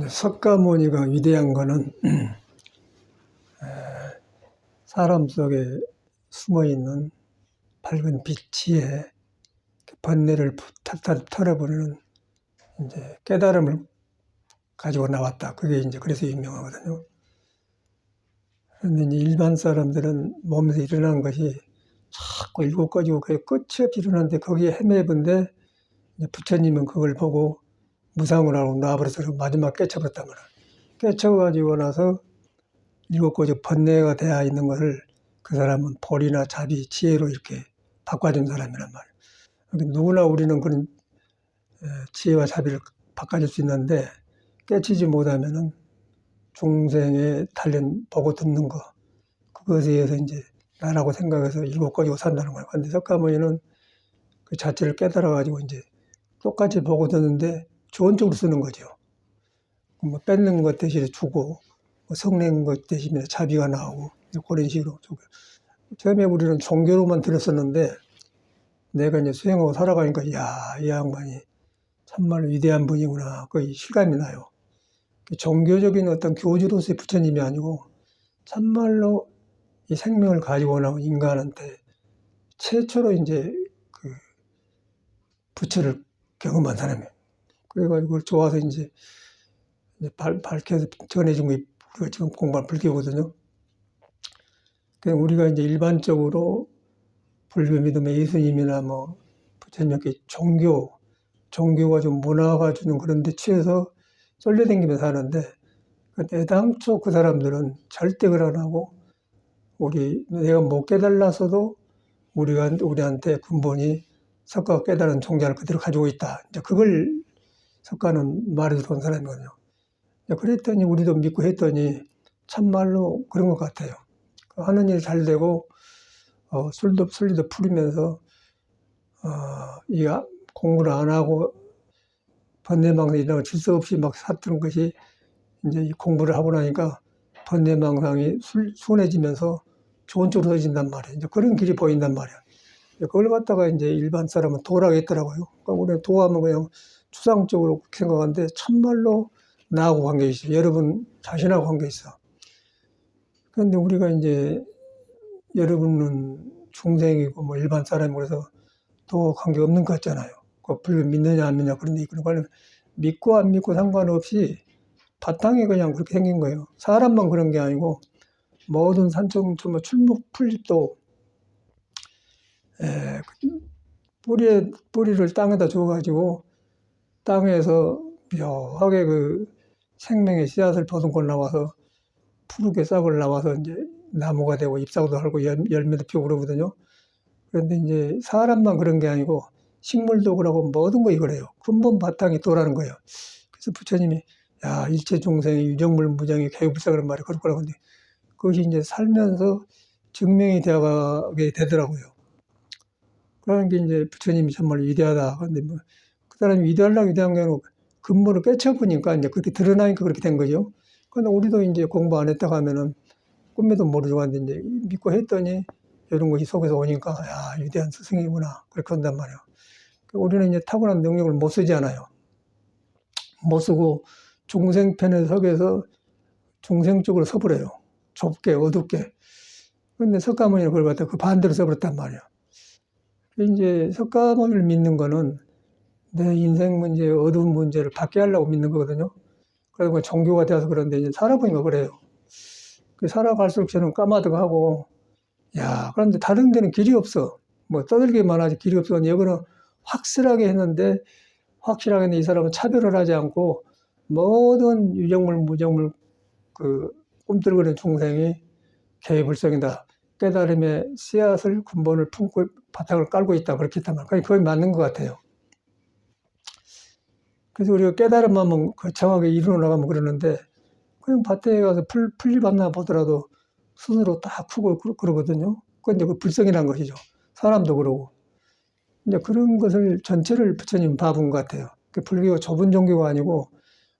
석가모니가 위대한 거는 사람 속에 숨어있는 밝은 빛에 번뇌를 탈탈 털어버리는 이제 깨달음을 가지고 나왔다. 그게 이제 그래서 유명하거든요. 그런데 이제 일반 사람들은 몸에서 일어나는 것이 자꾸 일곱 가지고 그게 끝이 없이 일어나는데 거기에 헤매본데 부처님은 그걸 보고 무상을 하고 놔버려서 마지막 깨쳐버렸단 말이야. 깨쳐가지고 나서 일곱 가지 번뇌가 되어 있는 것을 그 사람은 벌이나 자비, 지혜로 이렇게 바꿔준 사람이란 말이에요. 그러니까 누구나 우리는 그런 지혜와 자비를 바꿔줄 수 있는데 깨치지 못하면은 중생의 단련 보고 듣는 거 그것에 의해서 이제 나라고 생각해서 일곱 가지고 산다는 거예요. 근데 석가모니는 그 자체를 깨달아가지고 이제 똑같이 보고 듣는데 좋은 쪽으로 쓰는 거죠. 뭐 뺏는 것 대신에 주고 뭐 성낸 것 대신에 자비가 나오고 그런 식으로. 처음에 우리는 종교로만 들었었는데 내가 이제 수행하고 살아가니까 야, 이 양반이 참말로 위대한 분이구나. 그 실감이 나요. 종교적인 어떤 교주로서의 부처님이 아니고 참말로 이 생명을 가지고 나온 인간한테 최초로 이제 그 부처를 경험한 사람이에요. 그래가지고 그걸 좋아서 이제 밝혀서 전해준 게 우리가 지금 공부한 불교거든요. 그러니까 우리가 이제 일반적으로 불교 믿음의 예수님이나 뭐 부처님 이렇게 종교가 좀 문화가 주는 그런 데 취해서 쏠려다니면서 사는데 애당초 그 사람들은 절대 그걸 안 하고 내가 못 깨달았어도 우리한테 근본이 석가가 깨달은 종자를 그대로 가지고 있다. 이제 그걸 석가는 말해서 온 사람이거든요. 그랬더니 우리도 믿고 했더니 참말로 그런 것 같아요. 하는 일 잘 되고 술도 풀리면서 이 공부를 안 하고 번뇌망상이 이런 질서 없이 막 샀던 것이 이제 이 공부를 하고 나니까 번뇌망상이 순해지면서 좋은 쪽으로 써진단 말이에요. 이제 그런 길이 보인단 말이에요. 그걸 갖다가 이제 일반 사람은 도라고 했더라고요. 그러니까 우리는 도하면 그냥 추상적으로 생각하는데 참말로 나하고 관계 있어. 여러분 자신하고 관계 있어. 그런데 우리가 이제 여러분은 중생이고 뭐 일반 사람이고 그래서 도 관계 없는 것 같잖아요. 그 불교 믿느냐 안 믿느냐 그런데 그런 거는 믿고 안 믿고 상관없이 바탕이 그냥 그렇게 생긴 거예요. 사람만 그런 게 아니고 모든 산청초 뭐 출목 풀잎도 뿌리를 땅에다 줘가지고 땅에서 묘하게 그 생명의 씨앗을 버듬고 나와서 푸르게 싹을 나와서 이제 나무가 되고 잎사귀도 하고 열매도 피우고 그러거든요. 그런데 이제 사람만 그런 게 아니고 식물도 그러고 모든 거 이거래요. 근본 바탕이 도라는 거예요. 그래서 부처님이 야 일체 중생이 유정물 무정이 개유불사 그런 말이 그럴 거라고 하는데 그것이 이제 살면서 증명이 되어가게 되더라고요. 그러는 게 이제 부처님이 정말 위대하다. 근데 뭐 그 사람이 위대한 게 아니고 근본을 깨쳐보니까 이제 그렇게 드러나니까 그렇게 된 거죠. 근데 우리도 이제 공부 안 했다가 하면은 꿈에도 모르고 하는데 이제 믿고 했더니 이런 것이 속에서 오니까 야 위대한 스승이구나 그렇게 한단 말이에요. 우리는 이제 타고난 능력을 못 쓰지 않아요. 못 쓰고 중생편에 서게서 중생 쪽으로 서버려요. 좁게 어둡게. 그런데 석가모니는 그걸 갖다 그 반대로 써버렸단 말이에요. 이제 석가모니를 믿는 거는 내 인생 문제, 어두운 문제를 받게 하려고 믿는 거거든요. 그래서 종교가 되어서 그런데 이제 살아보니까 그래요. 살아갈수록 저는 까마득하고, 야, 그런데 다른 데는 길이 없어. 뭐 떠들기만 하지 길이 없어. 여기는 확실하게 했는데, 이 사람은 차별을 하지 않고, 모든 유정물, 무정물, 꿈틀거리는 중생이 개의불성이다. 깨달음의 씨앗을 근본을 품고 바탕을 깔고 있다. 그렇게 했단 말이에요. 그게 맞는 것 같아요. 그래서 우리가 깨달음만 거창하게 이루어 나가면 그러는데, 그냥 밭에 가서 풀잎 하나 보더라도 스스로 딱 크고 그러거든요. 그건 이제 그 불성이라는 것이죠. 사람도 그러고. 이제 그런 것을 전체를 부처님 봐본 것 같아요. 그 불교가 좁은 종교가 아니고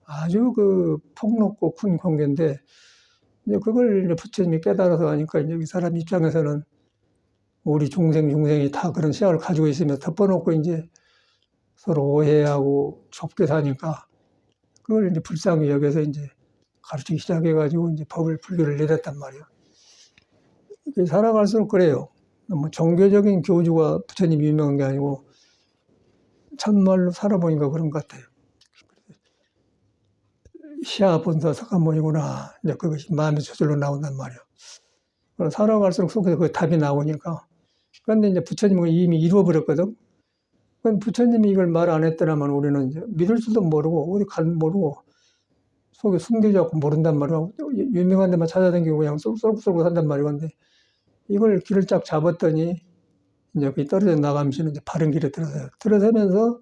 아주 그 폭넓고 큰 공개인데, 이제 그걸 이제 부처님이 깨달아서 하니까 이제 이 사람 입장에서는 우리 중생이 다 그런 시야를 가지고 있으면 덮어놓고 이제 서로 오해하고 좁게 사니까 그걸 이제 불쌍히 여겨서 이제 가르치기 시작해가지고 이제 불교를 내렸단 말이에요. 살아갈수록 그래요. 뭐 종교적인 교주가 부처님이 유명한 게 아니고 참말로 살아보니까 그런 것 같아요. 시아 본사 석가모니구나. 이제 그것이 마음의 저절로 나온단 말이에요. 살아갈수록 속에서 그 답이 나오니까. 그런데 이제 부처님은 이미 이루어버렸거든. 그건 부처님이 이걸 말 안 했더라면 우리는 이제 믿을 줄도 모르고 어디 갈 모르고 속에 숨겨져갖고 모른단 말이에요. 유명한 데만 찾아다니고 그냥 쏠고 산단 말이에요. 근데 이걸 길을 쫙 잡았더니 이제 그 떨어져 나가면서 이제 바른 길에 들어서요. 들어서면서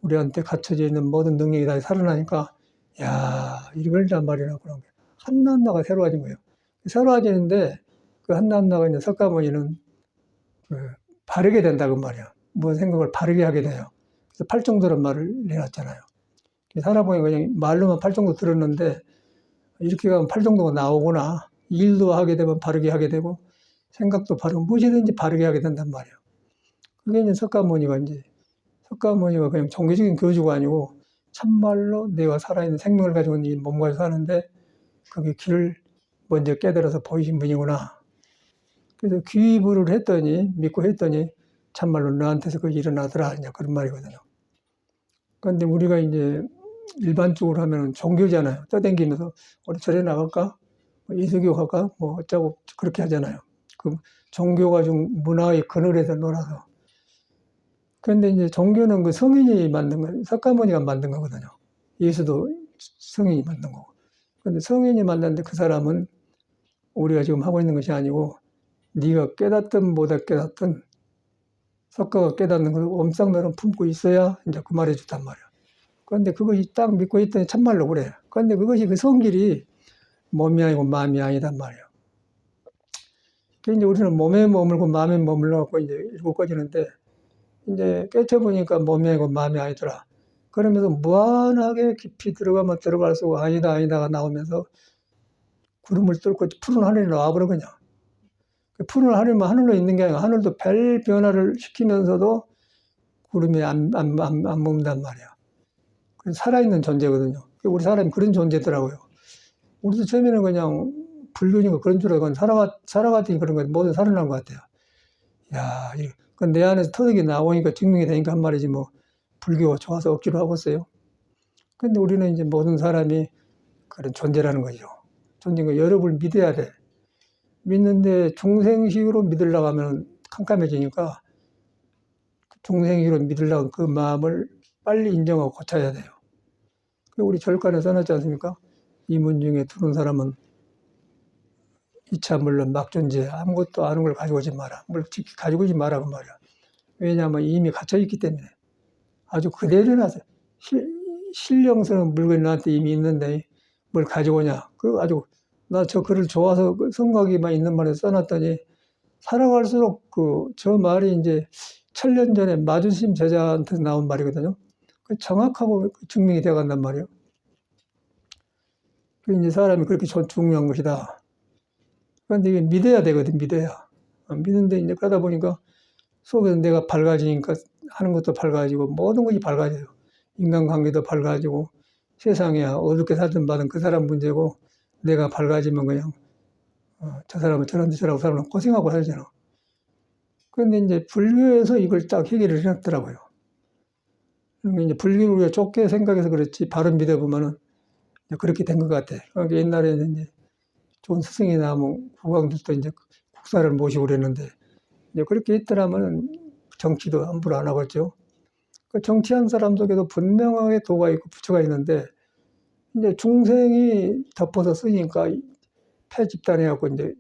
우리한테 갖춰져 있는 모든 능력이 다 살아나니까 야 이걸단 말이라 그런 게 한나한나가 새로워진 거예요. 새로워지는데 그 한나한나가 이제 석가모니는 그 바르게 된다고 말이야. 무슨 생각을 바르게 하게 돼요. 그래서 팔정도란 말을 내놨잖아요. 살아보니 그냥 말로만 팔정도 들었는데 이렇게 가면 팔정도가 나오구나. 일도 하게 되면 바르게 하게 되고 생각도 바르고 무엇이든지 바르게 하게 된단 말이에요. 그게 이제 석가모니가 그냥 종교적인 교주가 아니고 참말로 내가 살아있는 생명을 가지고 있는 이 몸과 사는데 그게 길을 먼저 깨달아서 보이신 분이구나. 그래서 귀부를 믿고 했더니 참말로 너한테서 그게 일어나더라. 이제 그런 말이거든요. 그런데 우리가 이제 일반적으로 하면 종교잖아요. 떠댕기면서 우리 절에 나갈까? 이수교 할까? 뭐 어쩌고 그렇게 하잖아요. 그 종교가 좀 문화의 그늘에서 놀아서. 그런데 이제 종교는 그 성인이 만든 거, 석가모니가 만든 거거든요. 예수도 성인이 만든 거고. 그런데 성인이 만났는데 그 사람은 우리가 지금 하고 있는 것이 아니고 네가 깨닫든 못 깨닫든 석가가 깨닫는 걸 엄상너름 품고 있어야 이제 그 말해 주단 말이야. 그런데 그것이 딱 믿고 있더니 참말로 그래. 그런데 그것이 그 성길이 몸이 아니고 마음이 아니단 말이야. 그래서 이제 우리는 몸에 머물고 마음에 머물러갖고 이제 일곱 가지는데 이제 깨쳐보니까 몸이 아니고 마음이 아니더라. 그러면서 무한하게 깊이 들어가면 들어갈수록 아니다가 나오면서 구름을 뚫고 푸른 하늘이 나와버려 그냥. 푸른 하늘만 하늘로 있는 게 아니라 하늘도 별 변화를 시키면서도 구름이 안 머문단 말이야. 살아있는 존재거든요. 우리 사람이 그런 존재더라고요. 우리도 처음에는 그냥 불교니까 그런 줄 알고 살아갔더니 그런 거 모두 살아난 것 같아요. 야, 내 안에서 터득이 나오니까 증명이 되니까 한 말이지 뭐 불교가 좋아서 억지로 하고 있어요. 근데 우리는 이제 모든 사람이 그런 존재라는 거죠. 존재가 여러분을 믿어야 돼. 믿는데 중생식으로 믿으려고 하면 캄캄해지니까 중생식으로 믿으려고 그 마음을 빨리 인정하고 고쳐야 돼요. 우리 절간에 써놨지 않습니까? 이문 중에 들은 사람은 이차 물론 막존재 아무것도 아는 걸 가지고 오지 마라. 뭘 가지고 오지 마라 그 말이야. 왜냐하면 이미 갇혀 있기 때문에 아주 그대로 나서 신령스러운 물건이 나한테 이미 있는데 뭘 가지고 오냐. 그 아주 나 저 글을 좋아서 그 성각이만 있는 말에 써놨더니 살아갈수록 저 말이 이제 1000년 전에 마주심 제자한테 나온 말이거든요. 그 정확하고 증명이 되어 간단 말이에요. 그 이제 사람이 그렇게 중요한 것이다. 그런데 이게 믿어야 되거든, 믿어야. 믿는데 이제 그러다 보니까 속에서 내가 밝아지니까 하는 것도 밝아지고 모든 것이 밝아져요. 인간관계도 밝아지고 세상이야 어둡게 살든 말든 그 사람 문제고 내가 밝아지면 그냥 저 사람은 저런 저라고 사람은 고생하고 살잖아. 그런데 이제 불교에서 이걸 딱 해결을 해놨더라고요. 그러니까 이제 불교를 우리가 좁게 생각해서 그렇지 바로 믿어보면은 그렇게 된 것 같아. 그러니까 옛날에는 이제 좋은 스승이나 뭐 국왕들도 이제 국사를 모시고 그랬는데 이제 그렇게 있더라면 정치도 함부로 안 하겠죠. 그 정치한 사람 속에도 분명하게 도가 있고 부처가 있는데 이제 중생이 덮어서 쓰니까 폐 집단해갖고 이제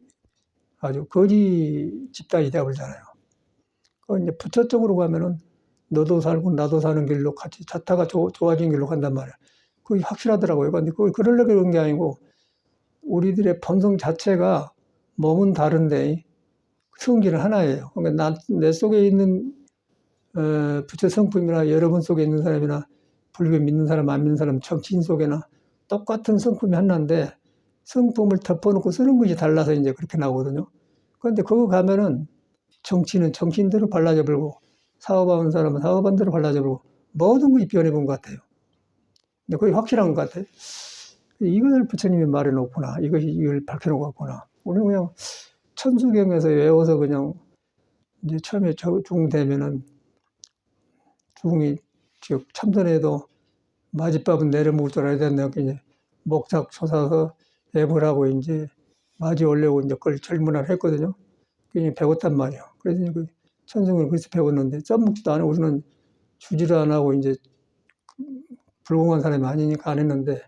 아주 거지 집단이 되어버리잖아요. 그 이제 부처 쪽으로 가면은 너도 살고 나도 사는 길로 같이 자타가 좋아진 길로 간단 말이야. 그게 확실하더라고요. 근데 그걸 그러려고 그런 게 아니고 우리들의 본성 자체가 몸은 다른데 성질은 하나예요. 그러니까 내 속에 있는 부처 성품이나 여러분 속에 있는 사람이나 불교 믿는 사람 안 믿는 사람 정치인 속에나 똑같은 성품이 하나인데 성품을 덮어놓고 쓰는 것이 달라서 이제 그렇게 나오거든요. 그런데 그거 가면은 정치는 정치인대로 발라져 버리고 사업하는 사람은 사업한 대로 발라져 버리고 모든 것이 변해본 것 같아요. 근데 거의 확실한 것 같아. 이것을 부처님이 말해놓구나. 이걸 밝혀놓았구나. 우리는 그냥 천수경에서 외워서 그냥 이제 처음에 중되면은 중이 즉 참선해도 마지밥은 내려 먹을 줄 알아야 된다. 이제 목탁 솟아서 애을 하고 이제 마지 올려고 이제 그걸 절문을 했거든요. 그게 배웠단 말이에요. 그래서 그 천승을 그래서 배웠는데 써먹지도 않아. 우리는 주지도 안 하고 이제 불공한 사람이 아니니까 안 했는데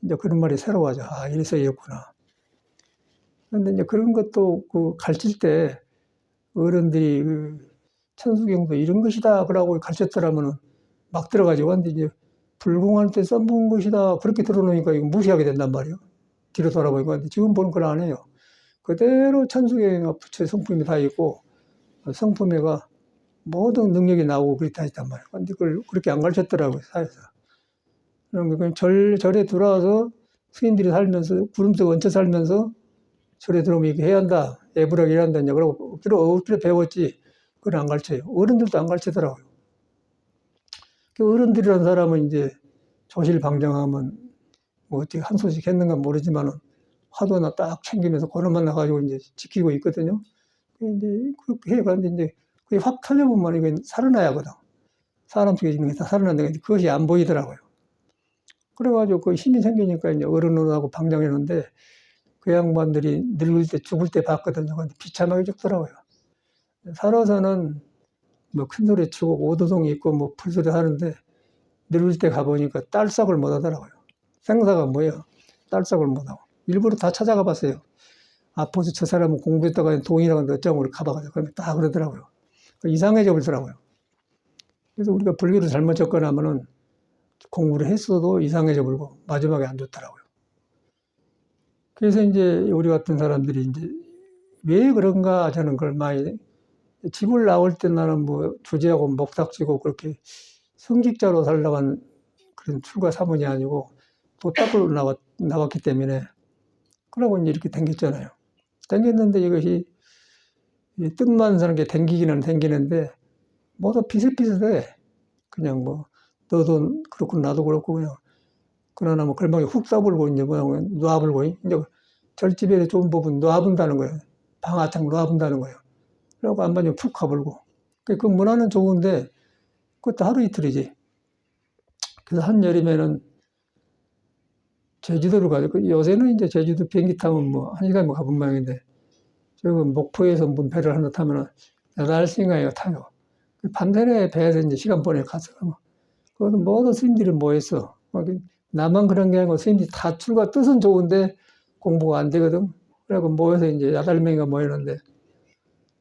이제 그런 말이 새로워져. 아, 이래서 이렇구나. 그런데 이제 그런 것도 그 가르칠 때 어른들이 그 천수경도 이런 것이다 그러고 가르쳤더라면은 막 들어가지고 근데 이제 불공할 때 써먹은 것이다 그렇게 들어놓으니까 이거 무시하게 된단 말이에요. 뒤로 돌아보니까 근데 지금 보는 건 안 해요. 그대로 천수경에 부처의 성품이 다 있고 성품에가 모든 능력이 나오고 그렇게 다 있단 말이에요. 근데 그걸 그렇게 안 가르쳤더라고요, 사회에서. 그러니까 절에 들어와서 스님들이 살면서, 구름속 얹혀 살면서 절에 들어오면 이렇게 해야 한다, 애불하게 해야 한다, 그러고 억지로 배웠지, 그걸 안 가르쳐요. 어른들도 안 가르치더라고요. 그 어른들이라는 사람은 이제 조실방정하면 뭐 어떻게 한 소식 했는가 모르지만은 화도나 딱 챙기면서 그놈만 나가지고 이제 지키고 있거든요. 이제 그렇게 해가는데 이제 그게 확 터져보면 이건 살아나야 하거든. 사람 속에 있는 게 다 살아난다는데 그것이 안 보이더라고요. 그래가지고 그 힘이 생기니까 이제 어른하고 방정했는데 그 양반들이 늙을 때 죽을 때 봤거든요. 근데 비참하게 죽더라고요. 살아서는 뭐 큰 소리 치고 오도동이 있고 뭐 풀소리 하는데 늙을 때 가보니까 딸싹을 못 하더라고요. 생사가 뭐예요? 딸싹을 못 하고. 일부러 다 찾아가 봤어요. 아파서 저 사람은 공부했다가 동이라고 하는데 어쩌고 가봐가지고 그러면 다 그러더라고요. 이상해져 버리더라고요. 그래서 우리가 불교를 잘못 접근하면은 공부를 했어도 이상해져 버리고 마지막에 안 좋더라고요. 그래서 이제 우리 같은 사람들이 이제 왜 그런가 저는 그걸 많이 집을 나올 때 나는 뭐 주제하고 목탁지고 그렇게 성직자로 살려간 그런 출가 사문이 아니고 도닦으로 나왔기 때문에 그러고 이제 이렇게 댕겼잖아요. 댕겼는데 이것이 뜻만 사는 게 댕기기는 댕기는데 모두 비슷비슷해. 그냥 뭐 너도 그렇고 나도 그렇고 그냥 그러나 뭐 걸망에 훅 써불고 이제 뭐야 놔불고 이제 절집에 좋은 부분 놔분다는 거예요. 방아창 놔분다는 거예요. 그리고 안 맞으면 푹 가불고. 그 문화는 좋은데 그것도 하루 이틀이지. 그래서 한여름에는 제주도를 가요. 요새는 이제 제주도 비행기 타면 뭐 1시간 가본 모양인데 저거 목포에서 문배를 하나 타면은 8시간이나 타요. 반대로 배에서 이제 시간 보내 가서. 그것도 모든 스님들이 모였어. 나만 그런 게 아니고 스님들이 다 출가 뜻은 좋은데 공부가 안 되거든. 그래갖고 모여서 이제 8명이가 모였는데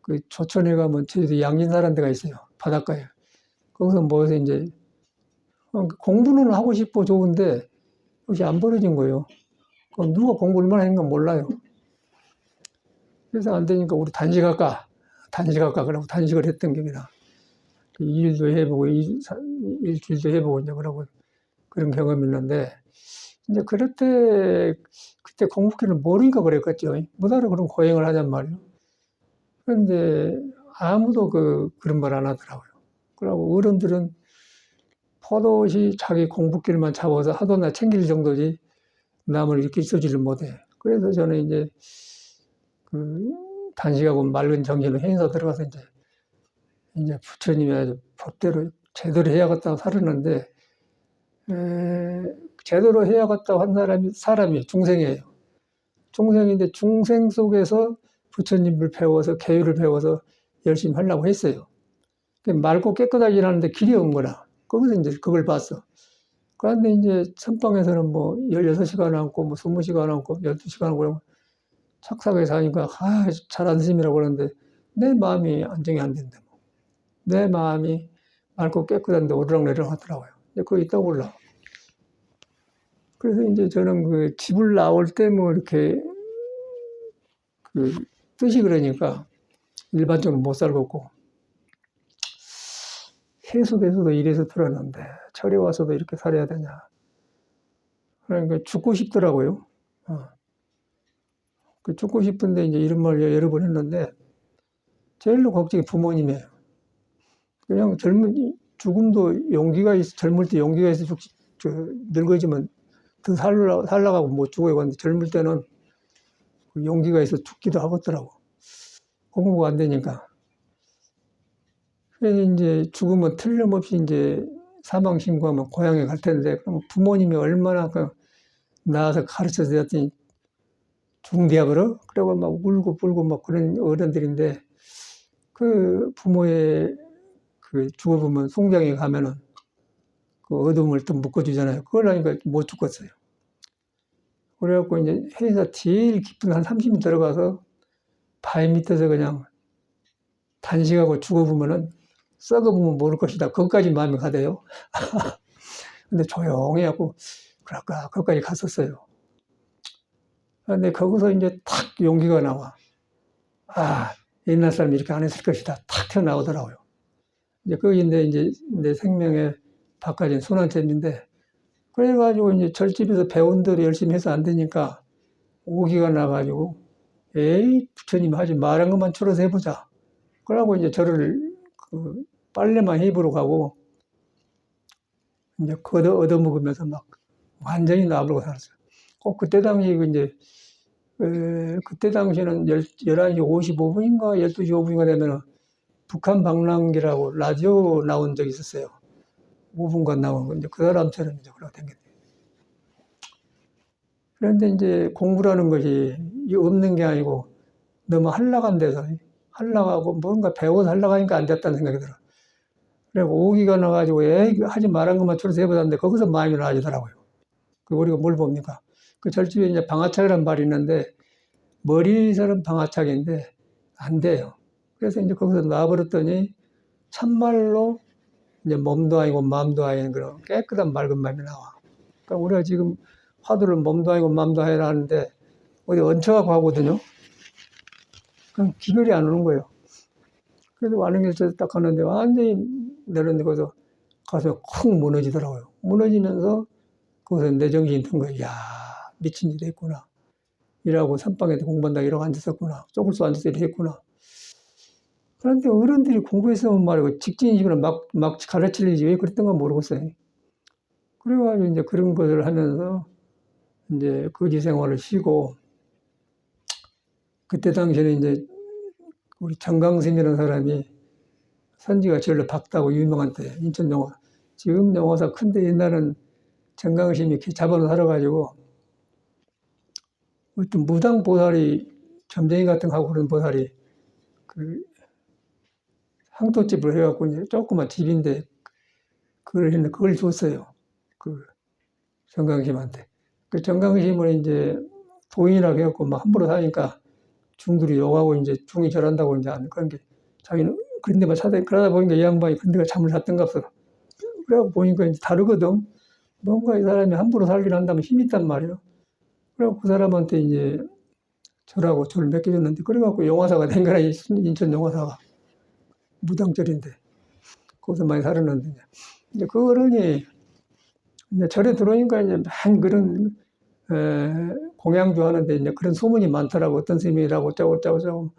그 조천에 가면 제주도 양진사라는 데가 있어요. 바닷가에. 거기서 모여서 이제 공부는 하고 싶고 좋은데 그것이 안 벌어진 거예요. 그럼 누가 공부 얼마나 했는가 몰라요. 그래서 안 되니까 우리 단식할까? 그러고 단식을 했던 겁니다. 2일도 해보고, 일주일도 해보고, 이제 그러고 그런 경험이 있는데, 이제 그때 공부기를 모르니까 그랬겠죠. 못 알아 그런 고행을 하잔 말이에요. 그런데 아무도 그런 말 안 하더라고요. 그러고 어른들은 포도시 자기 공부길만 잡아서 하도나 챙길 정도지 남을 이렇게 있어지를 못해. 그래서 저는 이제 단식하고 맑은 정신으로 행사 들어가서 이제 부처님이 아주 법대로 제대로 해야겠다고 살았는데, 제대로 해야겠다고 한 사람이 중생이에요. 중생인데 중생 속에서 부처님을 배워서 계율을 배워서 열심히 하려고 했어요. 맑고 깨끗하게 일하는데 길이 없는 거라. 거기서 이제 그걸 봤어. 그런데 이제 선방에서는 뭐 16시간 앉고 뭐 20시간 앉고 12시간 앉고 그러면 착삭하게 사니까 잘한 스님이라고 그러는데 내 마음이 안정이 안 된다. 내 마음이 맑고 깨끗한데 오르락내리락 하더라고요. 그거 있다고 몰라. 그래서 이제 저는 집을 나올 때 뭐 이렇게 뜻이 그러니까 일반적으로 못 살겠고 세속에서도 이래서 들었는데 절에 와서도 이렇게 살아야 되냐. 그러니까 죽고 싶더라고요. 죽고 싶은데 이제 이런 말 여러 번 했는데 제일로 걱정이 부모님이에요. 그냥 죽음도 용기가 젊을 때 용기가 있어 늙어지면 더 살라가고 못 죽어요. 근데 젊을 때는 그 용기가 있어 죽기도 하겠더라고. 공부가 안 되니까. 그래서 이제 죽으면 틀림없이 이제 사망 신고하면 고향에 갈 텐데, 그럼 부모님이 얼마나 나와서 가르쳐 드렸더니 중대하버려? 그러고 막 울고 불고 막 그런 어른들인데, 그 부모의 그 죽어보면 송장에 가면은 그 어둠을 또 묶어주잖아요. 그걸 하니까 못 죽겠어요. 그래갖고 이제 해에서 제일 깊은 한 30미 들어가서 바위 밑에서 그냥 단식하고 죽어보면은 썩어보면 모를 것이다. 거기까지 마음이 가대요. 근데 조용히 하고 그럴까 거기까지 갔었어요. 근데 거기서 이제 탁 용기가 나와. 아, 옛날 사람이 이렇게 안 했을 것이다. 탁 튀어나오더라고요. 이제 그게 이제 내 생명의 바꿔진 순환점인데, 그래가지고 이제 절집에서 배운 대로 열심히 해서 안 되니까 오기가 나가지고, 에이, 부처님 하지 말한 것만 줄여서 해보자. 그러고 이제 저를 그 빨래만 입으러 가고, 이제 얻어먹으면서 막 완전히 나불고 살았어요. 꼭 그때 당시 그때 당시에는 11시 55분인가 12시 5분인가 되면은 북한 방랑기라고 라디오 나온 적이 있었어요. 5분간 나온 건데 그 사람처럼 이제 그러고 댕겼어요. 그런데 이제 공부라는 것이 없는 게 아니고 너무 한락한 데서 한락하고 뭔가 배워서 한락하니까 안 됐다는 생각이 들어요. 그리고 오기가 나가지고 하지 말한 것만 줄여서 해보자는데 거기서 마음이 나아지더라고요. 그 우리가 뭘 봅니까? 그 절집에 이제 방아착이라는 말이 있는데 머리설은 방아착인데 안 돼요. 그래서 이제 거기서 놔버렸더니 참말로 이제 몸도 아니고 마음도 아닌 그런 깨끗한 맑은 마음이 나와. 그러니까 우리가 지금 화두를 몸도 아니고 마음도 아니라 하는데 어디 얹혀갖고 하거든요. 그럼 기별이 안 오는 거예요. 그래서 완행일처에서 딱 하는데 완전히 내렸는데 거기서 가서 쿵 무너지더라고요. 무너지면서 거기서 내 정신이 든 거예요. 야, 미친 일이 했구나. 일하고 선방에 공부한다 이러고 앉았었구나. 쪽을 쏘 앉아서 이렇게 했구나. 그런데 어른들이 공부했으면 말이고 직진식으로 막 가르치려지 왜 그랬던 건 모르겠어요. 그래가지고 이제 그런 것을 하면서 이제 거지 생활을 쉬고, 그때 당시에는 이제 우리 정강스님이라는 사람이 선지가 절로 밝다고 유명한 때, 인천 영화. 지금 영화사 큰데 옛날은 정강스님이 잡아서 살아가지고 어떤 무당 보살이 점쟁이 같은 거 하고 그런 보살이 그 항토집을 해갖고 이제 조그만 집인데 그걸 했는데 그걸 줬어요. 그 정강심한테. 그 정강심을 이제 도인이라고 해갖고 막 함부로 사니까 중들이 욕하고 이제 중이 절한다고 이제 안 그런 게 자기는 그런 데만 사다 그러다 보니까 이 양반이 그런 데가 잠을 잤던가 없어. 그래갖고 보니까 이제 다르거든. 뭔가 이 사람이 함부로 살긴 한다면 힘이 있단 말이에요. 그래갖고 그 사람한테 이제 절하고 절을 맡겨줬는데 그래갖고 영화사가 된 거라 인천 영화사가 무당절인데 거기서 많이 살았는데 이제 그 어른이 이제 절에 들어오니까 이제 막 그런 공양주 하는데 이제 그런 소문이 많더라고. 어떤 스님이라고 어쩌고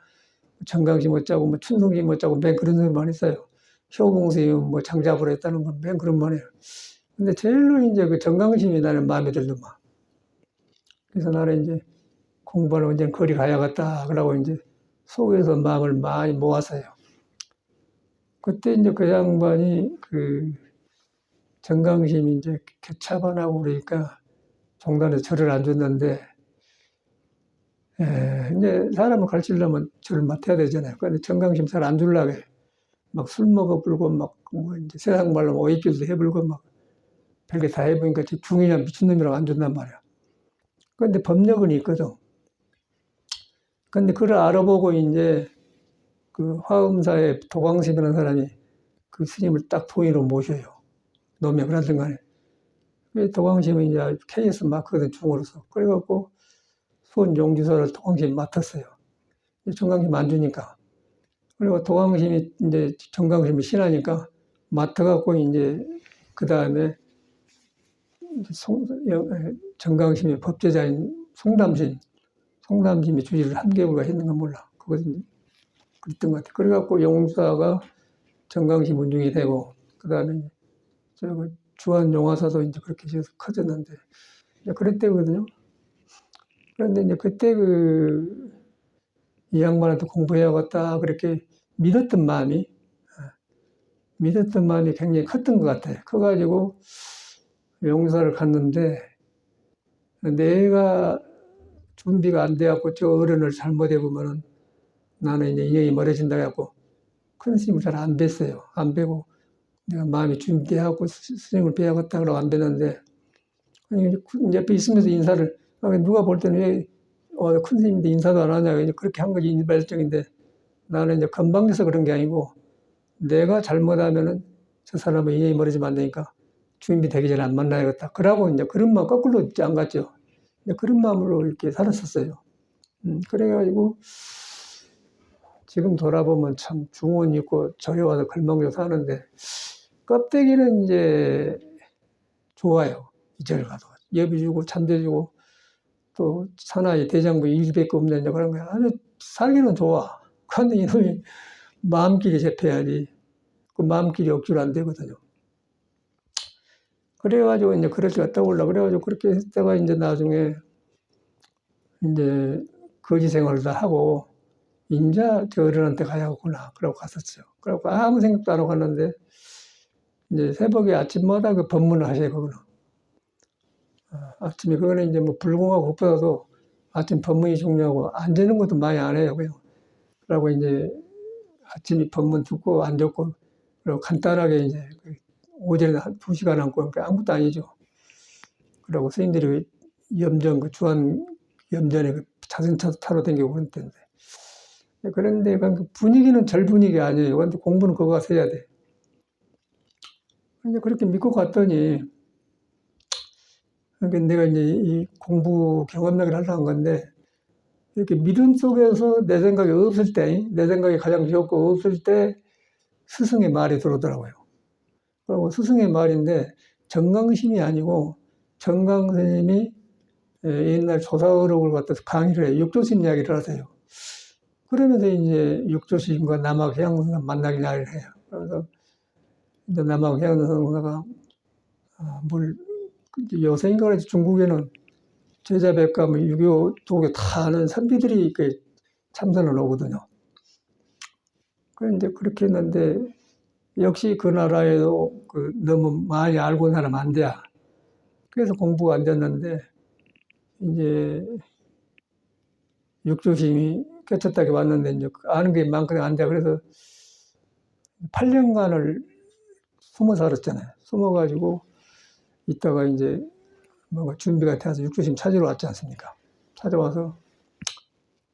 정강심 어쩌고 뭐 춘성심 어쩌고 맨 그런 소리 많이 써요. 효봉 스님 뭐 장잡으로 했다는 건 맨 그런 말이에요. 근데 제일로 이제 그 정강심이 나는 마음에 들더만. 그래서 나는 이제 공부하러 언제 거리 가야겠다 그러고 이제 속에서 마음을 많이 모았어요. 그때 이제 그 양반이 그 정강심이 이제 개차반하고 그러니까 종단에서 절을 안 줬는데, 이제 사람을 가르치려면 절을 맡아야 되잖아요. 그런데 정강심 잘 안 주려고 해. 막 술 먹어 불고 막 뭐 이제 세상 말로 오이길도 해불고 막 별게 다 해보니까 중이냐 미친놈이라고 안 준단 말이야. 그런데 법력은 있거든. 근데 그걸 알아보고 이제 그 화엄사의 도광심이라는 사람이 그 스님을 딱 도인으로 모셔요. 노명을 하든 간에. 도광심은 이제 KS 맡거든, 중으로서. 그래갖고 수원 용지서를 도광심이 맡았어요. 정강심 안 주니까. 그리고 도광심이 이제 정강심이 신하니까 맡아갖고 이제 그 다음에 정강심의 법제자인 송담심이 주지를 한 개월가 했는가 몰라. 그것은 그랬던 것 같아. 그래갖고 용주사가 정강심 운중이 되고, 그 다음에 주한 용화사도 이제 그렇게 지어서 커졌는데, 이제 그런 때거든요. 그런데 이제 그때 이 양반한테 공부해야겠다, 그렇게 믿었던 마음이 굉장히 컸던 것 같아요. 커가지고 용사를 갔는데, 내가 준비가 안 돼갖고 저 어른을 잘못해 보면은 나는 이제 인연이 멀어진다 해갖고 큰 스님을 잘 안 뵀어요. 안 뵈고 내가 마음이 준비하고 스님을 뵈야겠다 그러고 안 뵀는데, 이제 옆에 있으면서 인사를, 누가 볼 때는 왜 큰 스님인데 인사도 안 하냐, 그렇게 한 거지, 일반적인데, 나는 이제 건방져서 그런 게 아니고, 내가 잘못하면은 저 사람은 인연이 멀어지면 안 되니까 준비되기 전에 안 만나야겠다. 그러고 이제 그런 마음, 거꾸로 안 갔죠. 그런 마음으로 이렇게 살았었어요. 그래가지고 지금 돌아보면 참 중원 있고 절에 와서 걸망져 사는데, 껍데기는 이제 좋아요. 이절 가도 예비 주고 참대 주고 또 사나이 대장부 일밖에 없는 그런 거야. 아주 살기는 좋아. 그런데 이놈이 마음길이 잡혀야지. 그 마음길이 억지로 안 되거든요. 그래가지고 이제 그럴 때가 떠올라. 그래가지고 그렇게 했다가 이제 나중에 이제 거지 생활을 다 하고 이제 저 어른한테 가야겠구나. 그러고 갔었죠. 그러고 아무 생각도 안 하고 갔는데, 이제 새벽에 아침마다 그 법문을 하셔요, 그거는. 아침에 그거는 이제 뭐 불공하고 그것보다도 아침 법문이 중요하고 안 되는 것도 많이 안 해요, 그냥. 그러고 이제 아침에 법문 듣고 앉았고, 그리고 간단하게 이제 오전에 한 2시간 앉고, 그러니까 아무것도 아니죠. 그러고 스님들이 염전, 주한 염전에 자전차 타러 다니고 그런 때인데. 그런데 그 분위기는 절 분위기 아니에요. 근데 공부는 그거 가서 해야 돼. 이제 그렇게 믿고 갔더니, 그러니까 내가 이제 이 공부 경험력을 하려는 건데, 이렇게 믿음 속에서 내 생각이 없을 때, 내 생각이 가장 좋고 없을 때 스승의 말이 들어오더라고요. 그리고 스승의 말인데 정강심이 아니고 정강 스님이 옛날 조사어록을 갖다서 강의를 해요. 육조심 이야기를 하세요. 그러면서 이제 육조심과 남학해양선사 만나기 나를 해요. 그래서 이제 남학해양선사가 요새인가 그래서 중국에는 제자 백과 뭐 유교, 도교 다 아는 선비들이 참선을 오거든요. 그런데 그렇게 했는데 역시 그 나라에도 너무 많이 알고 있는 사람 안 돼. 그래서 공부가 안 됐는데 이제 육조심이 깨쳤다게 왔는데 이제 아는 게 많거든 안 돼. 그래서 8년간을 숨어 살았잖아요. 숨어가지고 있다가 이제 뭔가 준비가 돼서 육조심 찾으러 왔지 않습니까? 찾아와서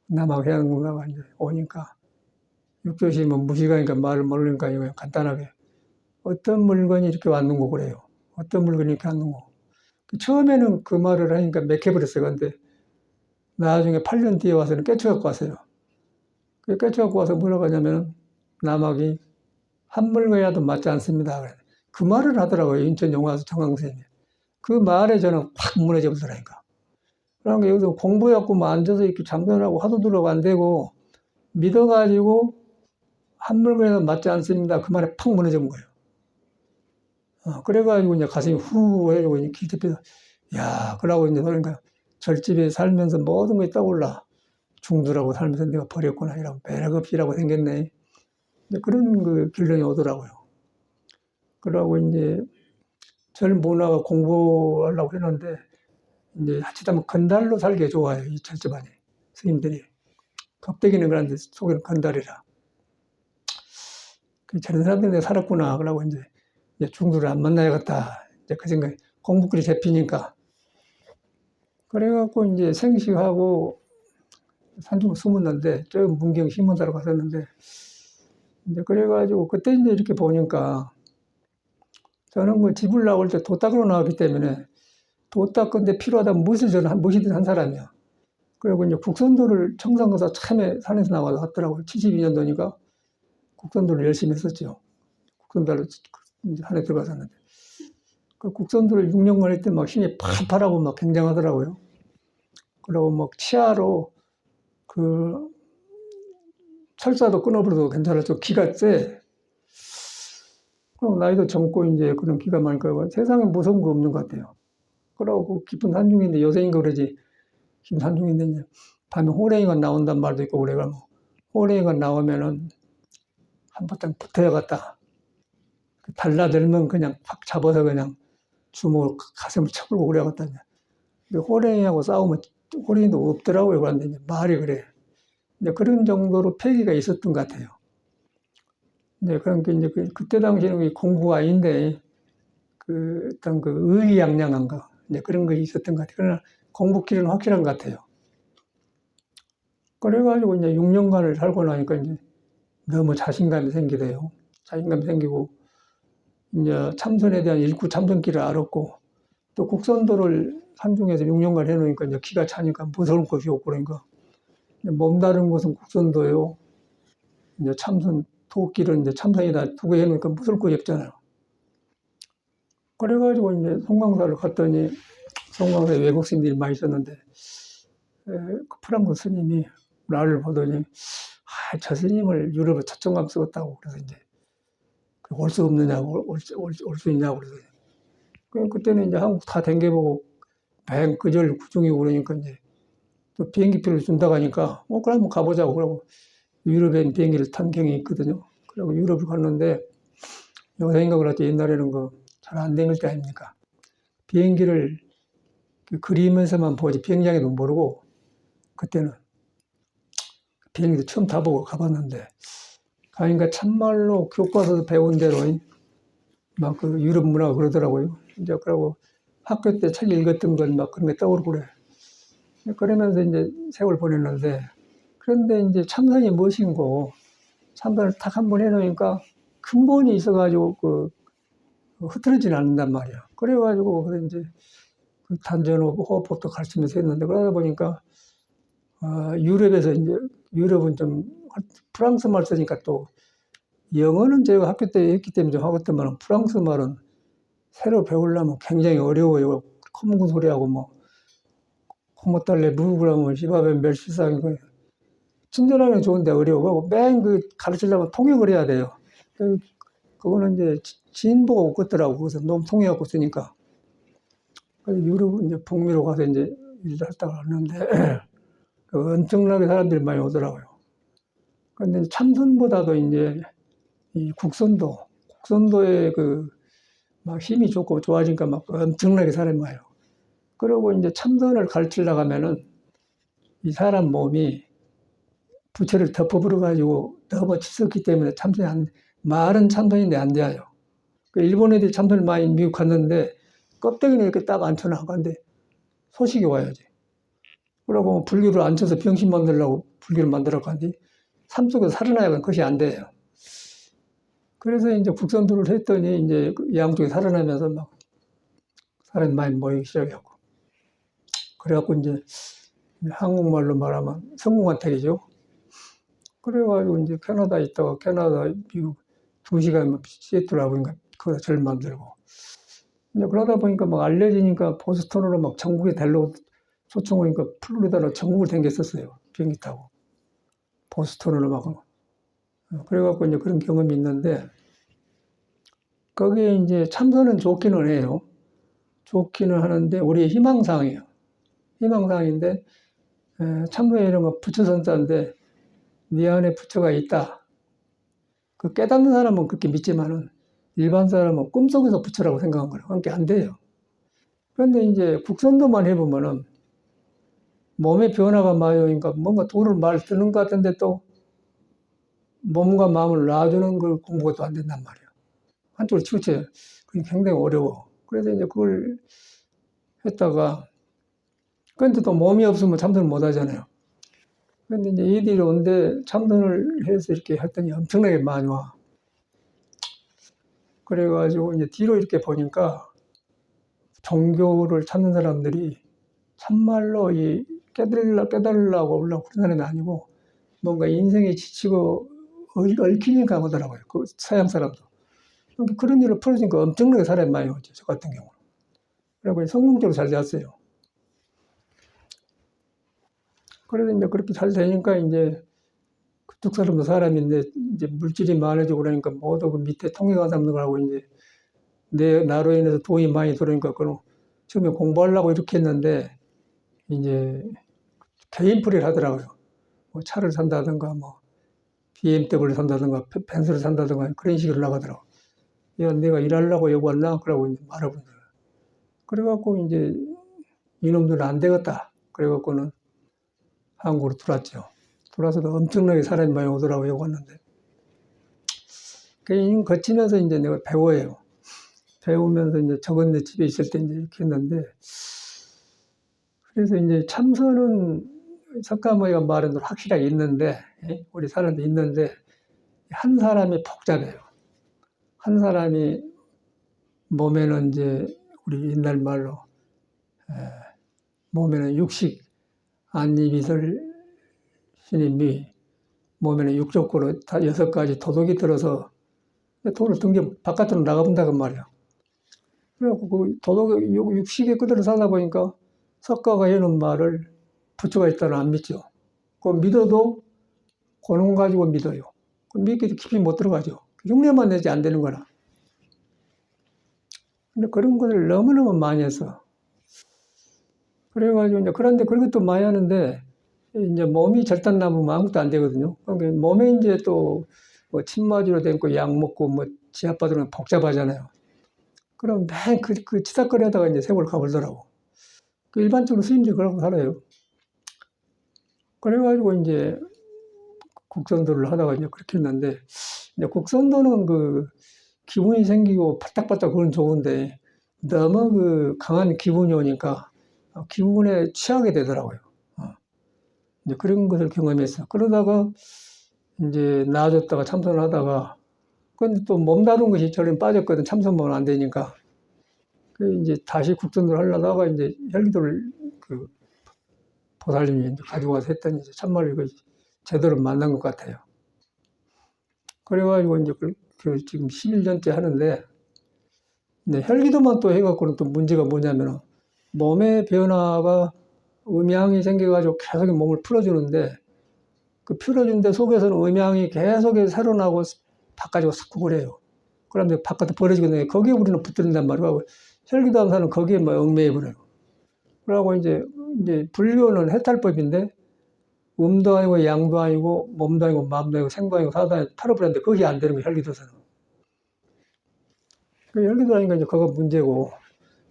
남학해양 누나가 이제 오니까 육조심은 무식하니까 말을 모르니까 이거 간단하게 어떤 물건이 이렇게 왔는고 그래요. 어떤 물건이 이렇게 왔는고. 처음에는 그 말을 하니까 맥혀버렸어요. 근데 나중에 8년 뒤에 와서는 깨쳐갖고 왔어요. 깨쳐갖고 와서 뭐라고 하냐면 남학이 한 물건이라도 맞지 않습니다. 그 말을 하더라고요. 인천 영화에서 정강선생님이. 그 말에 저는 확 무너져 버리더라니까. 그러니까 여기서 공부해갖고 뭐 앉아서 이렇게 잠전하고 화도 들어가 안 되고 믿어가지고 한 물건이라도 맞지 않습니다. 그 말에 팍 무너져 본 거예요. 그래가지고 이제 가슴이 후 해가지고 이제 기특해서 야, 그러고 이제 그러니까 절집에 살면서 모든 것이 떠올라. 중두라고 살면서 내가 버렸구나 이라고 매력없이라고 생겼네. 이제 그런 결론이 오더라고요. 그러고 이제 절 문화가 공부하려고 했는데 이제 하치다면 건달로 살게 좋아요. 이 절집안에 스님들이. 껍데기는 그런데 속에는 건달이라. 저런 사람들이 내가 살았구나. 그러고 이제 중두를 안 만나야겠다. 이제 그 생각에 공부글이 잡히니까. 그래갖고 이제 생식하고 산중을 숨었는데, 저 문경 신문사로 갔었는데, 이제 그래가지고 그때 이제 이렇게 보니까 저는 뭐 집을 나올 때 도닦으러 나왔기 때문에 도 닦은데 필요하다면 무엇이든 한 사람이야. 그리고 이제 국선도를 청산 가서 참에 산에서 나와서 갔더라고요. 72년도니까 국선도를 열심히 했었죠. 국선도로 산에 들어갔었는데. 그 국선도를 6년간 할 때 막 힘이 팔팔하고 막 굉장하더라고요. 그리고 막 치아로 철사도 끊어버려도 괜찮았죠. 기가 세. 그리고 나이도 젊고 이제 그런 기가 막히니까 세상에 무서운 거 없는 것 같아요. 그러고 깊은 산중인데 요새인가 그러지 깊은 산중인데 이제 밤에 호랭이가 나온단 말도 있고 그래가 뭐 호랭이가 나오면은 한바탕 붙어야겠다. 달라들면 그냥 팍 잡아서 그냥 주먹으로 가슴을 쳐불고 그래야겠다. 근데 호랭이하고 싸우면 호랭이도 없더라고요. 그런데 이제 말이 그래. 이제 그런 정도로 패기가 있었던 것 같아요. 네, 그러니까 이제 그때 당시에는 공부가 아닌데 그 어떤 그 의기양양한 거, 이제 그런 거 있었던 것 같아요. 그러나 공부길은 확실한 것 같아요. 그래가지고 이제 6년간을 살고 나니까 이제 너무 자신감이 생기대요. 자신감이 생기고 이제 참선에 대한 일구 참선길을 알았고 또 국선도를 산중에서 6년간 해놓으니까 이제 기가 차니까 무서울 것이 없고 그러니까 몸다른 곳은 국선도요. 이제 참선 도길은 이제 참선이다 두 개 해놓으니까 무서울 것이 없잖아요. 그래가지고 이제 송광사를 갔더니 송광사에 외국 스님들이 많이 있었는데 그 프랑스 스님이 나를 보더니 저 스님을 유럽에 초청감 쓰겠다고 그래서 이제 올 수 없느냐고 올 수 있냐고 그래서 그때는 이제 한국 다 댕겨보고 뱅 그절 구중이고 그러니까 이제 또 비행기표를 준다고 하니까 그럼 한번 가보자고 그러고 유럽에 비행기를 탄 경이 있거든요. 그리고 유럽을 갔는데 요새인가 그랬지 옛날에는 그 잘 안 댕길 때 아닙니까? 비행기를 그리면서만 보지 비행장에도 모르고 그때는 비행기도 처음 타보고 가봤는데 가니까 참말로 교과서에서 배운 대로 막 그 유럽 문화가 그러더라고요. 이제 그러고 학교 때 책 읽었던 건 막 그런 게 떠오르고 그래. 그러면서 이제 세월 보냈는데 그런데 이제 참선이 무엇인고 참선을 딱 한 번 해놓으니까 근본이 있어가지고 흐트러지는 않는단 말이야. 그래가지고 그래 이제 그 단전호흡, 호흡법도 가르치면서 했는데 그러다 보니까 유럽에서 이제 유럽은 좀 프랑스 말 쓰니까 또 영어는 제가 학교 때 했기 때문에 좀 하겠지만 프랑스 말은 새로 배우려면 굉장히 어려워요. 컴문 소리하고 뭐 코모달레 무그라고 시바벤 멜시상 그 친절하게 좋은데 어려워. 맨 그 가르치려면 통역을 해야 돼요. 그거는 이제 진보가 없겠더라고. 그래서 너무 통역하고 쓰니까. 그래서 유럽 이제 북미로 가서 이제 일을 했다가 왔는데 엄청나게 사람들이 많이 오더라고요. 근데 참선보다도 이제 이 국선도의 막 힘이 좋고 좋아지니까 막 엄청나게 사람이 와요. 그리고 이제 참선을 가르치려고 하면은 이 사람 몸이 부채를 덮어버려 가지고 너무 치솟기 때문에 말은 참선인데 안 돼요. 일본 애들이 참선을 많이 미국 갔는데 껍데기는 이렇게 딱 앉혀놔. 근데 소식이 와야지. 그러고 불교를 앉혀서 병신 만들려고 불교를 만들었고 하는데 삶 속에서 살아나야 그것이 안 돼요. 그래서 이제 국선도를 했더니 이제 양쪽에 살아나면서 막 사람이 많이 모이기 시작했고. 그래갖고 이제 한국말로 말하면 성공한 택이죠. 그래가지고 이제 캐나다 있다가 캐나다, 미국 2시간 시애틀하고 그러니까 거기다 절 만들고. 이제 그러다 보니까 막 알려지니까 보스턴으로 막 전국에 달러 초청 오니까 플로리다로 전국을 댕겼었어요. 비행기 타고. 보스턴으로 막. 그래갖고 이제 그런 경험이 있는데 거기에 이제 참선은 좋기는 해요. 좋기는 하는데 우리의 희망사항이에요. 희망사항인데 참선에 이런 거 부처선자인데 네 안에 부처가 있다. 그 깨닫는 사람은 그렇게 믿지만은 일반 사람은 꿈속에서 부처라고 생각한 거예요. 그러니까 안 돼요. 그런데 이제 국선도만 해보면은 몸의 변화가 많이 오니까 뭔가 도를 말 드는 것 같은데 또 몸과 마음을 놔주는 걸 공부가 또 안 된단 말이에요. 한쪽으로 치우쳐요. 그게 굉장히 어려워. 그래서 이제 그걸 했다가 그런데 또 몸이 없으면 참선을 못 하잖아요. 그런데 이제 이들이 온데 참선을 해서 이렇게 했더니 엄청나게 많이 와. 그래가지고 이제 뒤로 이렇게 보니까 종교를 찾는 사람들이 참말로 깨달으려고 올라오고 그런 사람이 아니고 뭔가 인생에 지치고 얽히니까 오더라고요. 그 서양 사람도. 그러니까 그런 일을 풀어주니까 엄청나게 사람이 많이 오죠. 저 같은 경우는. 그리고 성공적으로 잘 됐어요. 그래서 이제 그렇게 잘 되니까 이제 그쪽 사람도 사람인데 이제 물질이 많아지고 그러니까 모두 그 밑에 통역한 사람들하고 이제 내 나로 인해서 돈이 많이 들어오니까 그는 처음에 공부하려고 이렇게 했는데 이제 개인풀이를 하더라고요. 뭐 차를 산다든가 뭐 BMW를 산다든가 벤츠를 산다든가 그런 식으로 나가더라고. 야, 내가 일하려고 여기 왔나? 그러고 이제 말아본 거예요. 그래갖고 이제 이놈들은 안 되겠다. 그래갖고는 한국으로 들어왔죠. 들어와서도 엄청나게 사람이 많이 오더라고 여기 왔는데. 그 거치면서 이제 내가 배워요. 배우면서 이제 저건 내 집에 있을 때 이제 이렇게 했는데, 그래서 이제 참선은 석가모니가 말한 대로 확실하게 있는데, 우리 사람도 있는데, 한 사람이 복잡해요. 한 사람이 몸에는 이제 우리 옛날 말로 몸에는 육식 안입이설 신임이 몸에는 육족고로 다 6가지 도덕이 들어서 돈을 등겨 바깥으로 나가본다고 말이야. 그래갖고 그 도덕 육식에 그대로 살다 보니까 석가가 해놓은 말을 부처가 있다는 안 믿죠. 그거 믿어도 그놈 가지고 믿어요. 믿기도 깊이 못 들어가죠. 흉내만 내지 안 되는 거라. 근데 그런 것을 너무너무 많이 했어. 그래가지고 이제 그런데 그것도 많이 하는데 이제 몸이 절단 남으면 아무것도 안 되거든요. 그러니까 몸에 이제 또 뭐 침맞이로 된 거 약 먹고 뭐 지압 받으면 복잡하잖아요. 그럼 맨 그 치닥거리다가 이제 세월 가버리더라고. 그 일반적으로 스님들이 그러고 살아요. 그래가지고 이제 국선도를 하다가 이제 그렇게 했는데, 이제 국선도는 그 기분이 생기고 바짝바짝 그건 좋은데, 너무 그 강한 기분이 오니까 기분에 취하게 되더라고요. 이제 그런 것을 경험했어. 그러다가 이제 나아졌다가 참선을 하다가, 근데 또 몸다룬 것이 저는 빠졌거든. 참선만 안 되니까. 그 이제 다시 국선도를 하려다가 이제 혈기도를 그 보살님이 이제 가지고 와서 했더니 참말로 이거 제대로 만난 것 같아요. 그래가지고 이제 그 지금 11년째 하는데, 근데 혈기도만 또 해갖고는 또 문제가 뭐냐면 몸의 변화가 음양이 생겨가지고 계속 몸을 풀어주는데, 그 풀어주는데 속에서는 음양이 계속 새로나고 바깥으로 섞고 그래요. 그러면 바깥에 벌어지거든요. 거기에 우리는 붙들린단 말이에요. 혈기도 암사는 거기에 뭐 얽매여버려요. 그러고 이제 불교는 해탈법인데, 음도 아니고 양도 아니고 몸도 아니고 마음도 아니고 생도 아니고 사도 아니고 탈어버렸는데 그게 안 되는 거예요. 혈기도서는. 그 혈기도 아니니까 이제 그거 문제고,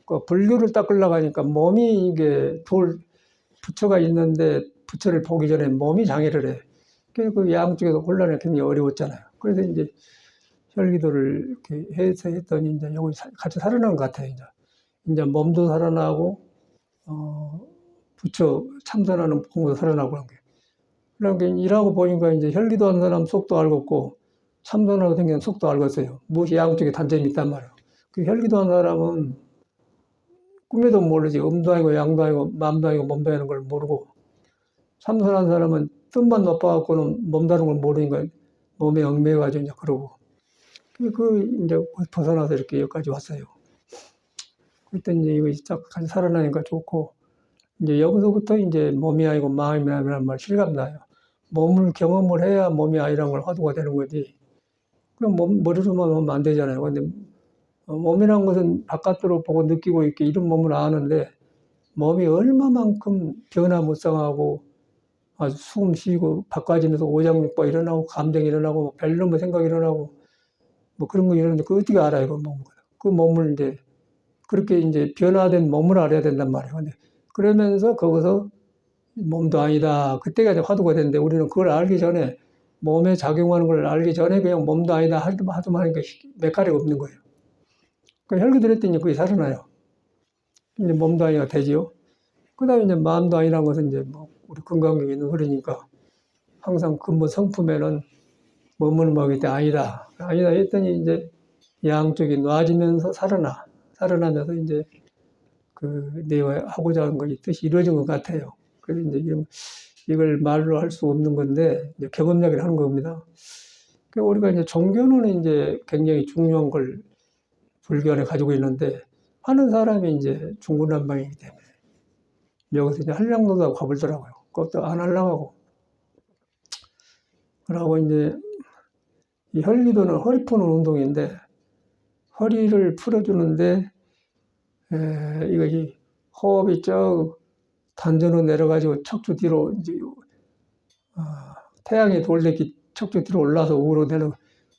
그 불교를 닦으려고 하니까 몸이 이게 부처가 있는데 부처를 보기 전에 몸이 장애를 해. 그래서 그 양쪽에서 혼란이 굉장히 어려웠잖아요. 그래서 이제 혈기도를 이렇게 해서 했더니 이제 여기 같이 살아난 것 같아요. 이제 몸도 살아나고, 부처 참선하는 공부도 살아나고 그런 게. 그러니까 일하고 보니까 이제 혈기도 한 사람 속도 알겠고, 참선하고 생긴 속도 알겠어요. 무엇이 양쪽에 단점이 있단 말이에요. 그 혈기도 한 사람은 꿈에도 모르지. 음도 아니고 양도 아니고 마음도 아니고 몸도 아니는 걸 모르고, 참선한 사람은 뜻만 높아갖고는 몸 다른 걸 모르니까 몸에 얽매여가지고 이제 그러고. 이제 벗어나서 이렇게 여기까지 왔어요. 그때 이제 이거 딱 같이 살아나니까 좋고, 이제 여기서부터 이제 몸이 아니고 마음이라는 말 실감나요. 몸을 경험을 해야 몸이 아니라는 걸 화두가 되는 거지. 그냥 머리로만 하면 안 되잖아요. 근데 몸이라는 것은 바깥으로 보고 느끼고 이렇게 이런 몸을 아는데, 몸이 얼마만큼 변화무쌍하고 아주 숨 쉬고 바꿔지면서 오장육부가 일어나고 감정이 일어나고 별놈의 생각이 일어나고 뭐 그런 거 일어나는데 그거 어떻게 알아요? 그 몸을 이제 그렇게 이제 변화된 몸을 알아야 된단 말이에요. 근데 그러면서 거기서 몸도 아니다. 그때가 이제 화두가 되는데 우리는 그걸 알기 전에 몸에 작용하는 걸 알기 전에 그냥 몸도 아니다 하도만 하니까 메카리가 없는 거예요. 그러니까 혈기 들었더니 그게 살아나요. 이제 몸도 아니가 되지요. 그 다음에 이제 마음도 아니라는 것은 이제 뭐 우리 건강에 있는 소리니까 항상 근본 성품에는 머무는 법이 때 아니다. 아니다 했더니 이제 양쪽이 놔지면서 살아나면서 이제 그 내가 하고자 하는 것이 뜻이 이루어진 것 같아요. 그래서 이제 이걸 말로 할 수 없는 건데 이제 경험 이야기를 하는 겁니다. 그러니까 우리가 이제 종교는 이제 굉장히 중요한 걸 불교 안에 가지고 있는데 하는 사람이 이제 중구난방이기 때문에 여기서 이제 한량도다 가버리더라고요. 그것도 안 하려고 하고. 그러고 이제 이 혈기도는 허리 푸는 운동인데 허리를 풀어주는데 이것이 호흡이 쭉 단전으로 내려가지고 척추 뒤로 이제 태양의 돌래기 척추 뒤로 올라서 우로 내려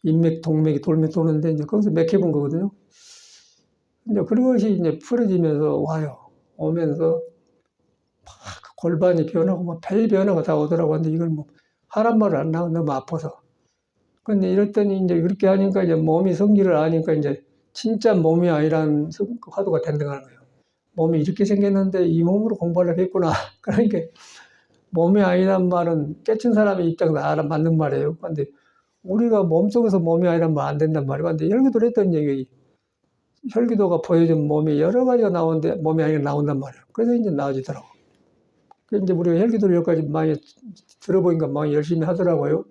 인맥, 동맥이 돌면 도는데 이제 거기서 맥혀본 거거든요. 이제 그것이 이제 풀어지면서 와요. 오면서 막 골반이 변하고 뭐 별 변화가 다 오더라고. 근데 이걸 뭐 하란 말을 안 나와. 너무 아파서. 근데 이랬더니 이제 그렇게 하니까 이제 몸이 성질을 아니까 이제 진짜 몸이 아니란 화두가 된다는 거예요. 몸이 이렇게 생겼는데 이 몸으로 공부를 했구나. 그러니까 몸이 아니란 말은 깨친 사람의 입장에서 맞는 말이에요. 근데 우리가 몸속에서 몸이 아니란 말 안 된단 말이에요. 근데 혈기도를 했던 얘기, 혈기도가 보여준 몸이 여러 가지가 나오는데 몸이 아니라 나온단 말이에요. 그래서 이제 나아지더라고. 그래서 이제 우리가 혈기도를 여기까지 많이 들어보니까 많이 열심히 하더라고요.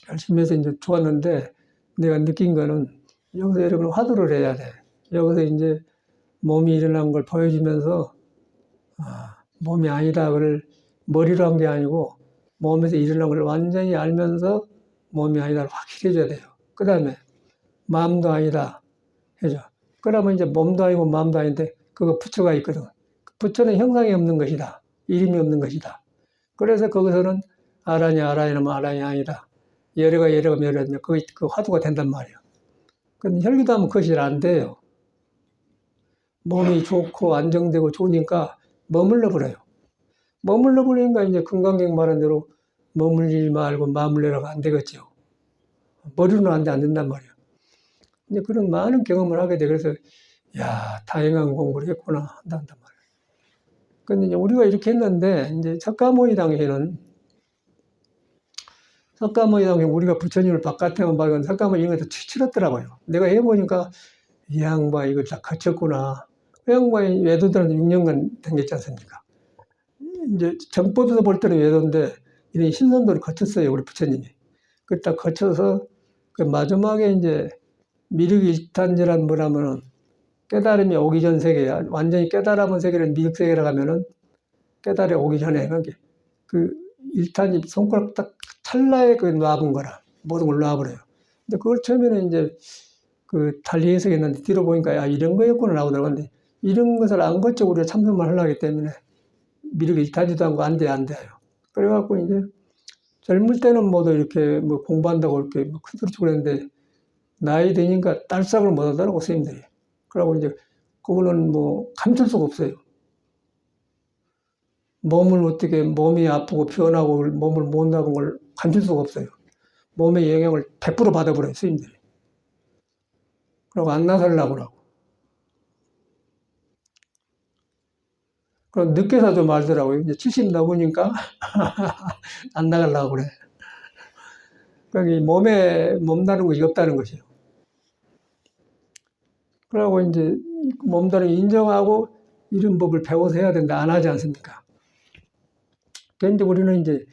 열심히 해서 이제 좋았는데 내가 느낀 거는 여기서 여러분 화두를 해야 돼. 여기서 이제 몸이 일어난 걸 보여주면서 몸이 아니다. 그걸 머리로 한 게 아니고 몸에서 일어난 걸 완전히 알면서 몸이 아니다를 확실히 해줘야 돼요. 그 다음에 마음도 아니다 해줘. 그러면 이제 몸도 아니고 마음도 아닌데 그거 부처가 있거든. 부처는 형상이 없는 것이다. 이름이 없는 것이다. 그래서 거기서는 아라냐 아라냐면 아라냐 아니다. 여러가 여러가 그 화두가 된단 말이에요. 근데 혈기도 하면 그것이 잘 안 돼요. 몸이 좋고 안정되고 좋으니까 머물러 버려요. 머물러 버리니까 이제 금강경 말한 대로 머물지 말고 마물러라가 안 되겠죠. 머리로는 안 된단 말이에요. 이제 그런 많은 경험을 하게 돼. 그래서, 야, 다양한 공부를 했구나. 한단 말이에요. 근데 이제 우리가 이렇게 했는데, 이제 석가모니 당시에는, 우리가 부처님을 바깥에만 봐도 석가모니 이런 것도 치렀더라고요. 내가 해보니까, 이 양반 이걸 다 거쳤구나. 그 양반이 외도들한테 6년간 다녔지 않습니까? 이제 정법에서 볼 때는 외도인데, 이런 신선도를 거쳤어요, 우리 부처님이. 그 딱 거쳐서, 그 마지막에 이제 미륵일탄지란 뭐라면은 깨달음이 오기 전 세계야. 완전히 깨달아본 세계를 미륵세계라고 하면은 깨달이 오기 전에 그 일탄이 손가락 딱 찰나에 그 놔본 거라. 모든 걸 놔버려요. 근데 그걸 처음에는 이제 그 달리 해석했는데 뒤로 보니까 야, 이런 거였구나 나오더라고. 근데 이런 것을 안 거쳐 우리가 참선만 하려고 하기 때문에 미륵일탄지도 않고 안 돼요. 그래갖고 이제 젊을 때는 모두 이렇게 뭐 공부한다고 이렇게 뭐 큰소리 치고 그랬는데 나이 드니까 딸싹을 못 하더라고, 선생님들이. 그러고 이제, 그거는 뭐, 감출 수가 없어요. 몸이 아프고 변하고 몸을 못 나간 걸 감출 수가 없어요. 몸의 영향을 100% 받아버려요, 선생님들이. 그리고 안 나서려고 그러고. 그럼 늦게서 좀 알더라고요. 이제 70 넘으니까 안 나가려고 그래. 그러니까 몸다른 것이 없다는 것이에요. 그러고 이제 몸다른 인정하고 이런 법을 배워서 해야 된다. 안 하지 않습니까? 그런데 우리는 이제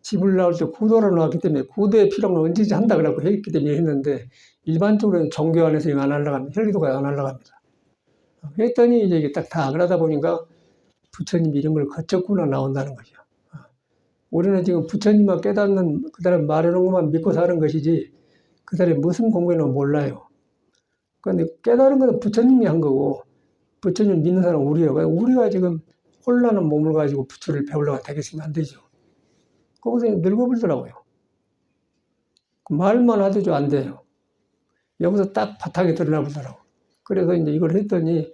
집을 나올 때 구도로 나왔기 때문에 구도의 필요는 언제든지 한다 그러고 했기 때문에 했는데 일반적으로는 종교 안에서 이거 안 하려고 합니다. 혈기도가 안 하려고 합니다. 했더니 이제 이게 딱 다 그러다 보니까 부처님 이런 걸 거쳤구나 나온다는 거죠. 우리는 지금 부처님만 깨닫는 그 사람 말하는 것만 믿고 사는 것이지 그 사람이 무슨 공부는 몰라요. 그런데 깨달은 것은 부처님이 한 거고 부처님 믿는 사람은 우리예요. 우리가 지금 혼란한 몸을 가지고 부처를 배우려고 되겠으면 안 되죠. 거기서 늙어버리더라고요. 말만 하도 안 돼요. 여기서 딱 바탕에 드러나 보더라고. 그래서 이제 이걸 했더니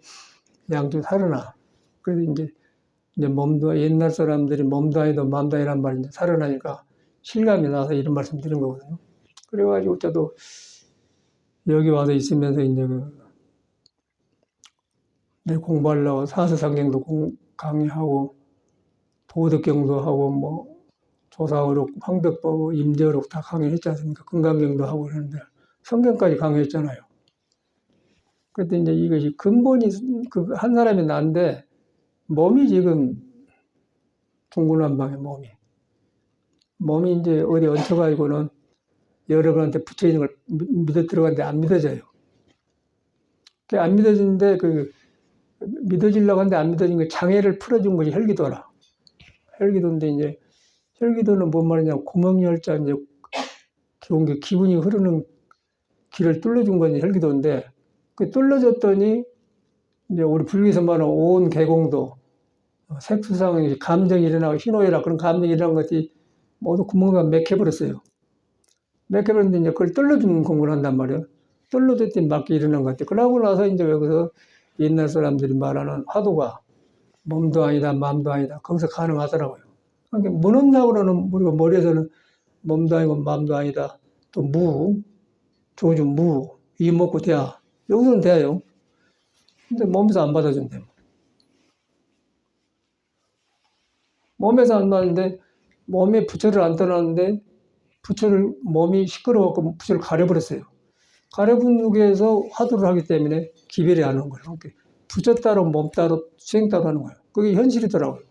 양주 살아나. 그래서 이제 몸도 옛날 사람들이 몸도 아니도 마음도 아니란 말이 이제 살아나니까 실감이 나서 이런 말씀 드린 거거든요. 그래가지고 저도 여기 와서 있으면서 이제 내 공부하려고 사서상경도 강의하고 도덕경도 하고 뭐 조사어록, 황벽법, 임재어록 다 강의했지 않습니까? 금강경도 하고 그러는데 성경까지 강의했잖아요. 그때 이제 이것이 근본이 그 한 사람이 난데 몸이 지금 중구난방에 몸이 이제 어디 얹혀가지고는 여러분한테 붙여 있는 걸 믿어 들어갔는데 안 믿어져요. 안 믿어지는데 믿어지려고 하는데 안 믿어진 게 장애를 풀어준 것이 혈기도라. 혈기도인데 이제 혈기도는 뭔 말이냐, 구멍열자, 이제, 기운이 흐르는 길을 뚫어준 건 혈기도인데, 그 뚫어졌더니, 이제 우리 불교에서 말하는 온 개공도, 색수상, 감정이 일어나고, 희노애락, 그런 감정이 일어난 것이 모두 구멍을 맥혀버렸어요. 맥혀버렸는데, 이제 그걸 뚫어주는 공부를 한단 말이에요. 뚫어줬더니 맞게 일어난 것 같아요. 그러고 나서 이제 여기서 옛날 사람들이 말하는 화두가 몸도 아니다, 마음도 아니다. 거기서 가능하더라고요. 그러니까 무능력으로는 우리가 머리에서는 몸도 아니고 마음도 아니다. 또 조주 이 먹고 돼야. 여기서는 돼요. 근데 몸에서 안 받아준대. 몸에서 안 받는데 몸에 부처를 안 떠나는데 몸이 시끄러워갖고 부처를 가려버렸어요. 가려본 속에서 화두를 하기 때문에 기별이 안 오는 거예요. 그러니까 부처 따로 몸 따로 수행 따로 하는 거예요. 그게 현실이더라고요.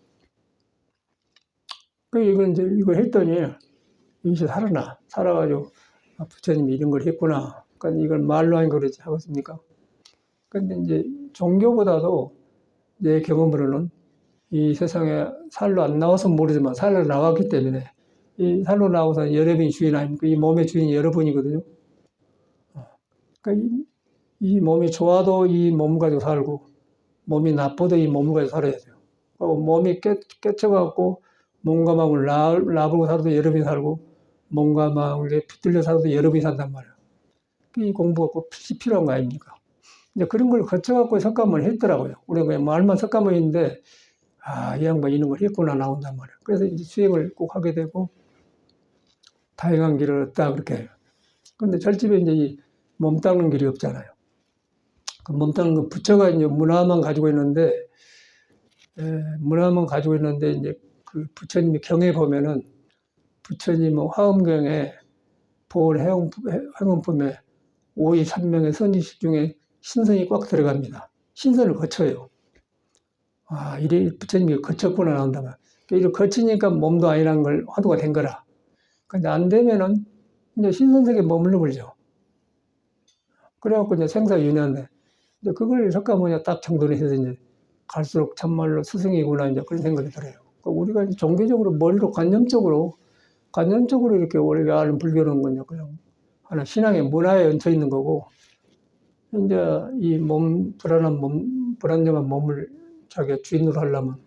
이건 이제 이걸 했더니 이것이 살아가지고 부처님이 이런 걸 했구나. 그러니까 이걸 말로 하는 거지 하겠습니까? 근데 이제 종교보다도 내 경험으로는 이 세상에 살로 안 나와서 모르지만 살로 나왔기 때문에 이 살로 나와서 여러분이 주인 아닙니까? 이 몸의 주인이 여러분이거든요. 그러니까 이 몸이 좋아도 이 몸 가지고 살고 몸이 나빠도 이 몸을 가지고 살아야 돼요. 몸이 깨쳐갖고 몸과 마음을 나불고 살아도 여러분이 살고 몸과 마음을 붙들려 살아도 여러분이 산단 말이에요. 이 공부가 꼭 필요한 거 아닙니까? 이제 그런 걸 거쳐갖고 석가모니 했더라고요. 우리가 그냥 말만 석가모니인데 이 양반 이런 걸 했구나 나온단 말이에요. 그래서 이제 수행을 꼭 하게 되고 다양한 길을 얻다 그렇게 해요. 근데 절집에 이제 이 몸 닦는 길이 없잖아요. 그 몸 닦는 거 부처가 이제 문화만 가지고 있는데 이제 그 부처님의 경에 보면은 부처님 화엄경에 보월 행원품에 오이 삼명의 선지식 중에 신선이 꽉 들어갑니다. 신선을 거쳐요. 이래 부처님이 거쳤구나 나온다면. 이걸 거치니까 몸도 아니란 걸 화두가 된 거라. 근데 안 되면은 이제 신선세계에 머물러 버리죠. 그래갖고 이제 생사윤회인데, 이제 그걸 석가모니가 딱 정돈을 해서 이제 갈수록 참말로 스승이구나 이제 그런 생각이 들어요. 그러니까 우리가 이제 종교적으로 머리로 관념적으로 이렇게 우리가 아는 불교는 그냥 하나 신앙의 문화에 얹혀 있는 거고, 이제 이 불안정한 몸을 자기가 주인으로 하려면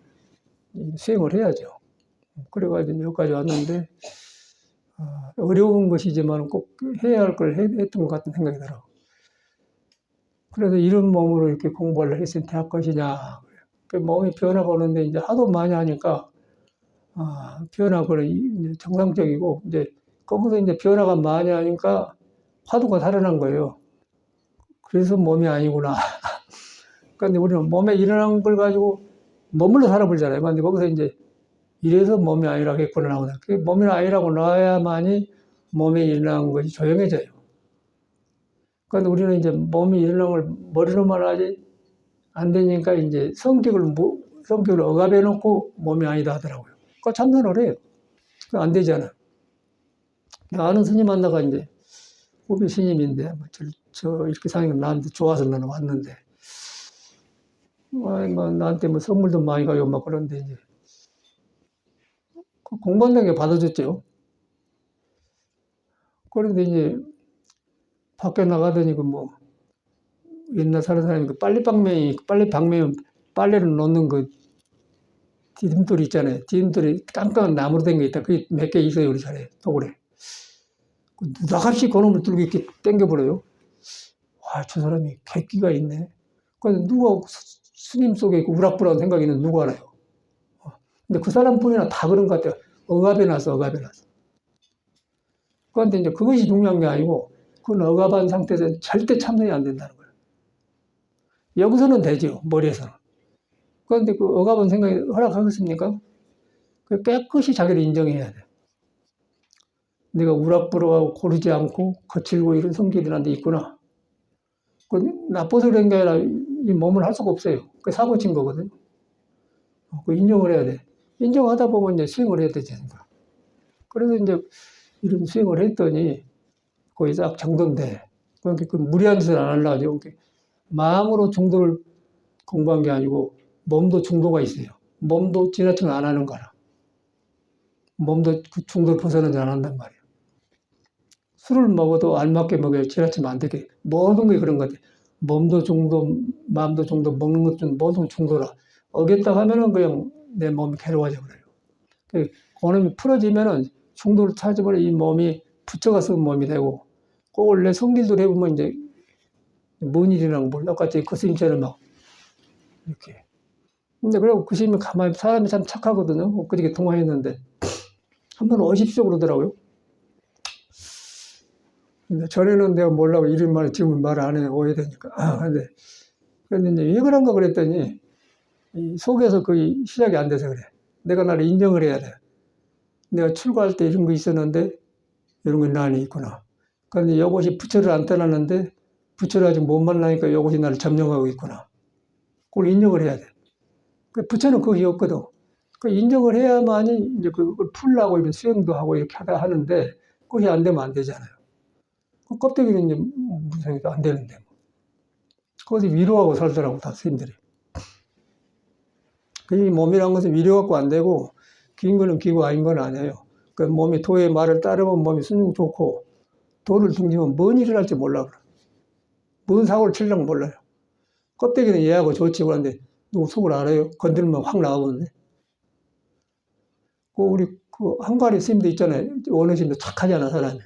수행을 해야죠. 그래가지고 여기까지 왔는데, 어려운 것이지만 꼭 해야 할 걸 했던 것 같은 생각이 들어. 그래서 이런 몸으로 이렇게 공부를 했으면 대학 것이냐. 그 몸이 변화가 오는데 이제 하도 많이 하니까, 변화가 정상적이고, 이제 거기서 이제 변화가 많이 하니까 화두가 살아난 거예요. 그래서 몸이 아니구나. 그런데 우리는 몸에 일어난 걸 가지고 머물러 살아버리잖아요. 근데 거기서 이제 이래서 몸이 아니라고 했구나 나오네. 그 몸이 아니라고 나와야만이 몸에 일어난 것이 조용해져요. 그런데 우리는 이제 몸이 일어난 걸 머리로만 하지 안 되니까 이제 성격을 억압해 놓고 몸이 아니다 하더라고요. 그거 참선을 해요. 그거 안 되잖아. 아는 스님 만나가 이제 후배 스님인데, 이렇게 사는 게 나한테 좋아서 나는 왔는데, 나한테 선물도 많이 가고 막 그런데 이제, 공부한다는 게 받아줬죠. 그런데 이제, 밖에 나가더니 옛날 사는 사람이 빨래를 놓는 디딤돌이 있잖아요. 디딤돌이 깜깜한 나무로 된 게 있다. 그게 몇 개 있어요, 우리 자리에, 도굴에. 나갑시 그놈을 들고 이렇게 당겨버려요. 저 사람이 객기가 있네. 그래서 누가 스님 속에 우락부락한 생각이 있는 누가 알아요. 근데 그 사람뿐이나 다 그런 것 같아요. 억압해 놨어. 그런데 이제 그것이 중요한 게 아니고, 그건 억압한 상태에서는 절대 참선이 안 된다는 거예요. 여기서는 되죠, 머리에서는. 그런데 그 억압한 생각이 허락하겠습니까? 그 깨끗이 자기를 인정해야 돼. 내가 우락부락하고 고르지 않고 거칠고 이런 성질이 나한테 있구나. 그 나빠서 그런 게 아니라 이 몸을 할 수가 없어요. 그 사고 친 거거든요. 그 인정을 해야 돼. 인정하다 보면 이제 수행을 해야 되지 않습니까? 그래서 이제 이런 수행을 했더니 거의 싹 정돈돼. 그러니까 그 무리한 짓을 안 하려고 마음으로 중도를 공부한 게 아니고 몸도 중도가 있어요. 몸도 지나치게 안 하는 거라. 몸도 그 중독 벗어나지 않는단 말이에요. 술을 먹어도 알맞게 먹어야 지나치면 안 되게. 모든 게 그런 것 같아요. 몸도 중독, 마음도 중독, 먹는 것 중 모든 중독이라. 어겼다 하면은 그냥 내 몸이 괴로워져 버려요. 그놈이 풀어지면은 중독을 찾아버려 이 몸이 붙여가서 몸이 되고, 꼭 원래 성질도 해보면 이제 뭔 일이라고 몰라. 똑같이 그 스님처럼 막 이렇게. 근데 그리고 그 스님이 가만히 사람이 참 착하거든요. 그저께 통화했는데 한번 오십시오 그러더라고요. 근데 전에는 내가 몰라고 이름만 지금은 말 안 해. 오해되니까. 근데 이제 왜 그런가 그랬더니 이 속에서 거의 시작이 안 돼서 그래. 내가 나를 인정을 해야 돼. 내가 출가할 때 이런 거 있었는데 이런 거 나한테 있구나. 그런데 이것이 부처를 안 떠났는데 부처를 아직 못 만나니까 이것이 나를 점령하고 있구나. 그걸 인정을 해야 돼. 부처는 그것이 없거든. 그 인정을 해야만이 이제 그걸 풀라고 이런 수행도 하고 이렇게 하는데 그것이 안 되면 안 되잖아요. 그 껍데기는 이제 무슨 안 되는데. 그것이 위로하고 살더라고, 다 스님들이. 이 몸이란 것은 위로갖고 안 되고, 긴 거는 기고 아닌 건 아니에요. 그 몸이 도의 말을 따르면 몸이 순종 좋고, 도를 등지면 뭔 일을 할지 몰라. 뭔 사고를 칠려고 몰라요. 껍데기는 얘하고 좋지, 그런데 누구 속을 알아요? 건들면 확 나가보는데. 우리 그 한가리 스님도 있잖아요. 원어심도 착하잖아, 사람이.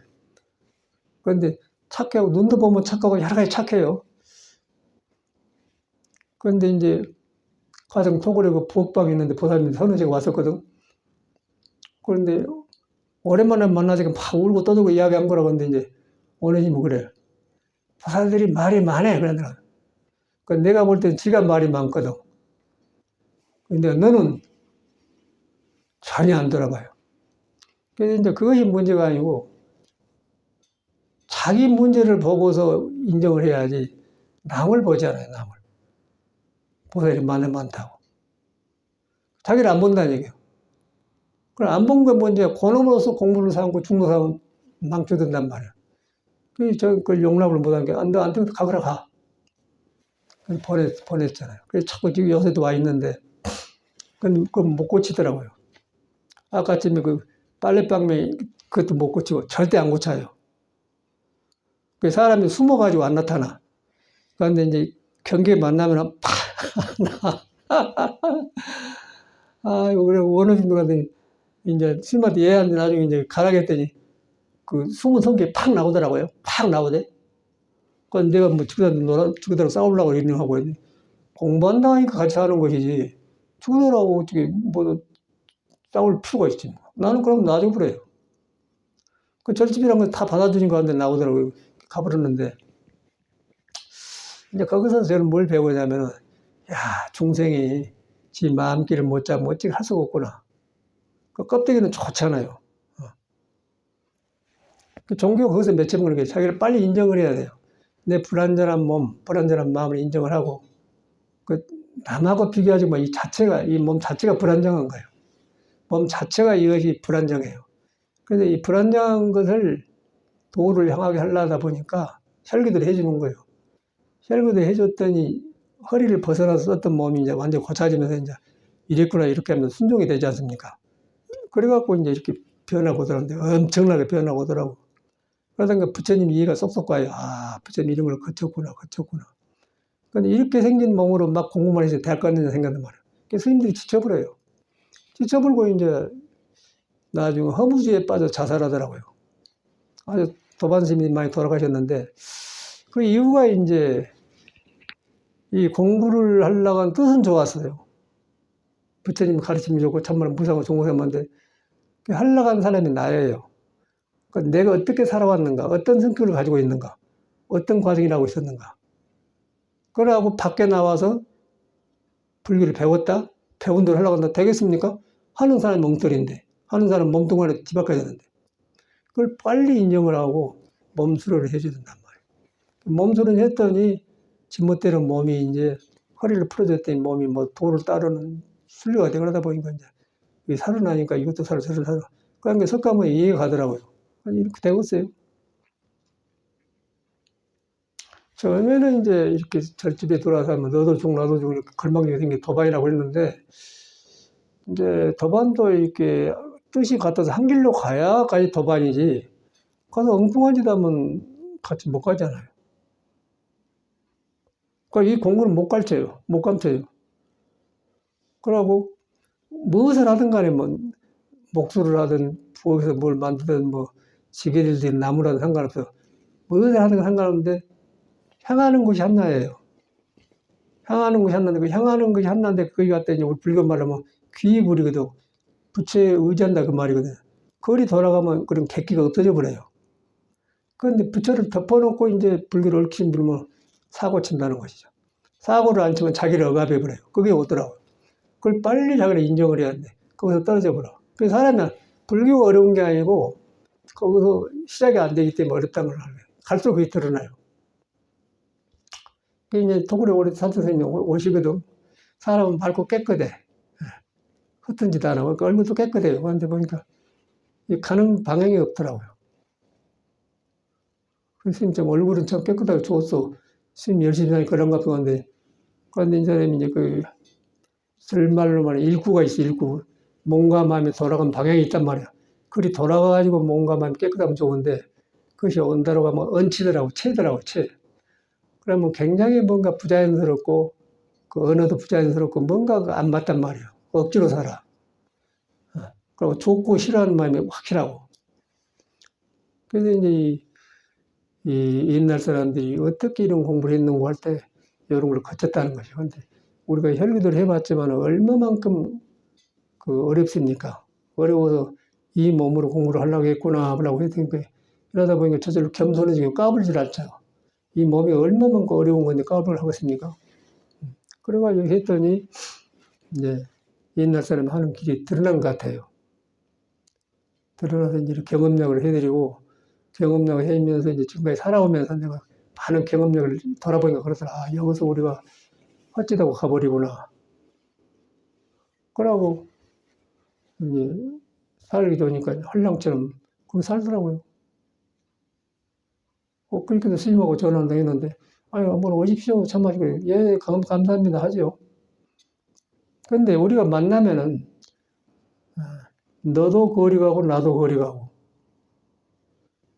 그런데 착하고, 눈도 보면 착하고, 여러 가지 착해요. 그런데 이제, 가정 토굴에 그 부엌방이 있는데 보살님이 서너 시가 왔었거든. 그런데 오랜만에 만나서 막 울고 떠들고 이야기한 거라고 하는데 이제 원어심은 그래. 보살들이 말이 많아. 그러더라. 내가 볼 땐 지가 말이 많거든. 근데 너는 전혀 안 돌아봐요. 그래서 이제 그것이 문제가 아니고 자기 문제를 보고서 인정을 해야지 남을 보잖아요, 남을. 보살이 많다고. 자기를 안 본다는 얘기예요. 그럼 안 본 건 뭔지 그놈으로서 공부를 삼고 중도 삼으면 망쳐든단 말이야. 그걸 용납을 못한 게, 안 돼, 가거라, 가. 보냈잖아요. 그래서 자꾸 지금 요새도 와 있는데, 그건 못 고치더라고요. 아까쯤에 그 빨래방매 그것도 못 고치고 절대 안 고쳐요. 그 사람이 숨어가지고 안 나타나. 그런데 이제 경계에 만나면 팍! 아이고, 그래, 원어심도 가더니 이제 스님한테 얘한테 나중에 이제 가라겠더니 그 숨은 성격이 팍 나오더라고요. 팍 나오대. 그래서 내가 뭐 죽으다로 싸우려고 이러는 하고 공부한다니까 같이 하는 것이지. 죽으라고 어떻게 뭐 싸울 필요가 있지. 나는 그럼 놔줘 그래요. 그 절집이란 거 다 받아주신 거 같은데 나오더라고요. 가버렸는데. 이제 거기서 저는 뭘 배우냐면은, 야, 중생이 지 마음길을 못 잡으면 어찌 할 수가 없구나. 그 껍데기는 좋잖아요. 그 종교가 거기서 맺히는 거니까 자기를 빨리 인정을 해야 돼요. 내 불완전한 몸, 불완전한 마음을 인정을 하고, 그 남하고 비교하지 마. 이 몸 자체가 불안정한 거예요. 몸 자체가 이것이 불안정해요. 그래서 이 불안정한 것을 도를 향하게 하려다 보니까 혈기들이 해주는 거예요. 혈기들이 해줬더니 허리를 벗어나서 썼던 몸이 이제 완전 고쳐지면서 이제 이랬구나 이렇게 하면 순종이 되지 않습니까? 그래갖고 이제 이렇게 변하고 오더라는데 엄청나게 변하고 오더라고. 그러다가 부처님 이해가 쏙쏙 가요. 아, 부처님 이런 걸 거쳤구나. 근데 이렇게 생긴 몸으로 막 공부만 해서 대학 갔느냐 생각단 말이에요. 그래서 스님들이 지쳐버려요. 지쳐버리고 이제 나중에 허무주의에 빠져 자살하더라고요. 아주 도반스님이 많이 돌아가셨는데 그 이유가 이제 이 공부를 하려고 한 뜻은 좋았어요. 부처님 가르침이 좋고 참말 무상하고 종고생만데 하려고 한 사람이 나예요. 그러니까 내가 어떻게 살아왔는가, 어떤 성격을 가지고 있는가, 어떤 과정이라고 있었는가. 그러고 밖에 나와서 불교를 배웠다? 배운 대로 하려고 한다. 되겠습니까? 하는 사람이 멍떨인데, 하는 사람은 몸뚱아리 뒤바꿔야 되는데. 그걸 빨리 인정을 하고 몸수로를 해줘야 된단 말이에요. 몸수로를 했더니 지멋대로 몸이 이제 허리를 풀어줬더니 몸이 뭐 도를 따르는 순리가 되고 그러다 보니까 이제 살아나니까 이것도 살아, 저것도 살아. 그러니까 석가모니 이해가 가더라고요. 이렇게 되었어요. 처음에는 이제 이렇게 절집에 돌아서 하면 너도 죽, 나도 죽, 이렇게 걸망지게 생긴 도반이라고 했는데, 이제 도반도 이렇게 뜻이 같아서 한 길로 가야까지 도반이지. 가서 엉뚱한 짓 하면 같이 못 가잖아요. 그러니까 이 공부는 못 가르쳐요. 못 감춰요. 그러고 무엇을 하든 간에 뭐 목수를 하든 부엌에서 뭘 만들든 뭐 지게를 든 나무라든 상관없어. 무엇을 하든 상관없는데 향하는 곳이 한나예요. 향하는 것이 한나인데, 그 향하는 것이 한나인데, 거기 갔다 이제 우리 불교 말하면 귀부리거든. 부처에 의지한다 그 말이거든. 거리 돌아가면 그런 객기가 없어져 버려요. 그런데 부처를 덮어놓고 이제 불교를 얽힌 분은 사고 친다는 것이죠. 사고를 안 치면 자기를 억압해 버려요. 그게 오더라고요. 그걸 빨리 자기를 인정을 해야 돼. 거기서 떨어져 버려. 그 사람은 불교가 어려운 게 아니고 거기서 시작이 안 되기 때문에 어렵다는 걸 알아요. 갈수록 그게 드러나요. 그 이제 도굴에 오래 산도 선생님 오시거든. 사람은 밝고 깨끗해. 흩은 짓 안 하고, 그 얼굴도 깨끗해요. 그런데 보니까 가는 방향이 없더라고요. 그 스님 좀 얼굴은 참 깨끗하고 좋았어. 스님 열심히 하니 그런 것 같은데, 그런데 이 사람이 이제 설말로 말해 일구가 있어, 일구. 몸과 마음이 돌아가는 방향이 있단 말이야. 그리 돌아가가지고 몸과 마음이 깨끗하면 좋은데, 그것이 온다고 하면 얹히더라고, 채더라고, 채. 그러면 굉장히 뭔가 부자연스럽고, 그 언어도 부자연스럽고, 뭔가가 안 맞단 말이야. 억지로 살아. 그리고 좋고 싫어하는 마음이 확실하고. 그래서 이제 이 옛날 사람들이 어떻게 이런 공부를 했는고 할 때 이런 걸 거쳤다는 것이죠. 근데 우리가 혈기도를 해봤지만 얼마만큼 어렵습니까? 어려워서 이 몸으로 공부를 하려고 했구나 하려고 했으니까 이러다 보니까 저절로 겸손해지고 까불질 않죠. 이 몸이 얼마만큼 어려운 건데 까불을 하겠습니까? 그래가지고 했더니 이제 옛날 사람 하는 길이 드러난 것 같아요. 드러나서 이제 경험력을 해드리고 경험력을 해면서 이제 지금까지 살아오면서 내가 많은 경험력을 돌아보니까 그러더라. 아, 여기서 우리가 헛짓하고 가버리구나. 그러고 이제 살게 되니까 헐랑처럼 거기 살더라고요. 그러니까 스님하고 전화한다 했는데, 아유, 한번 오십시오. 참마시고, 예, 감사합니다. 하죠. 근데 우리가 만나면은, 너도 거리 가고, 나도 거리 가고,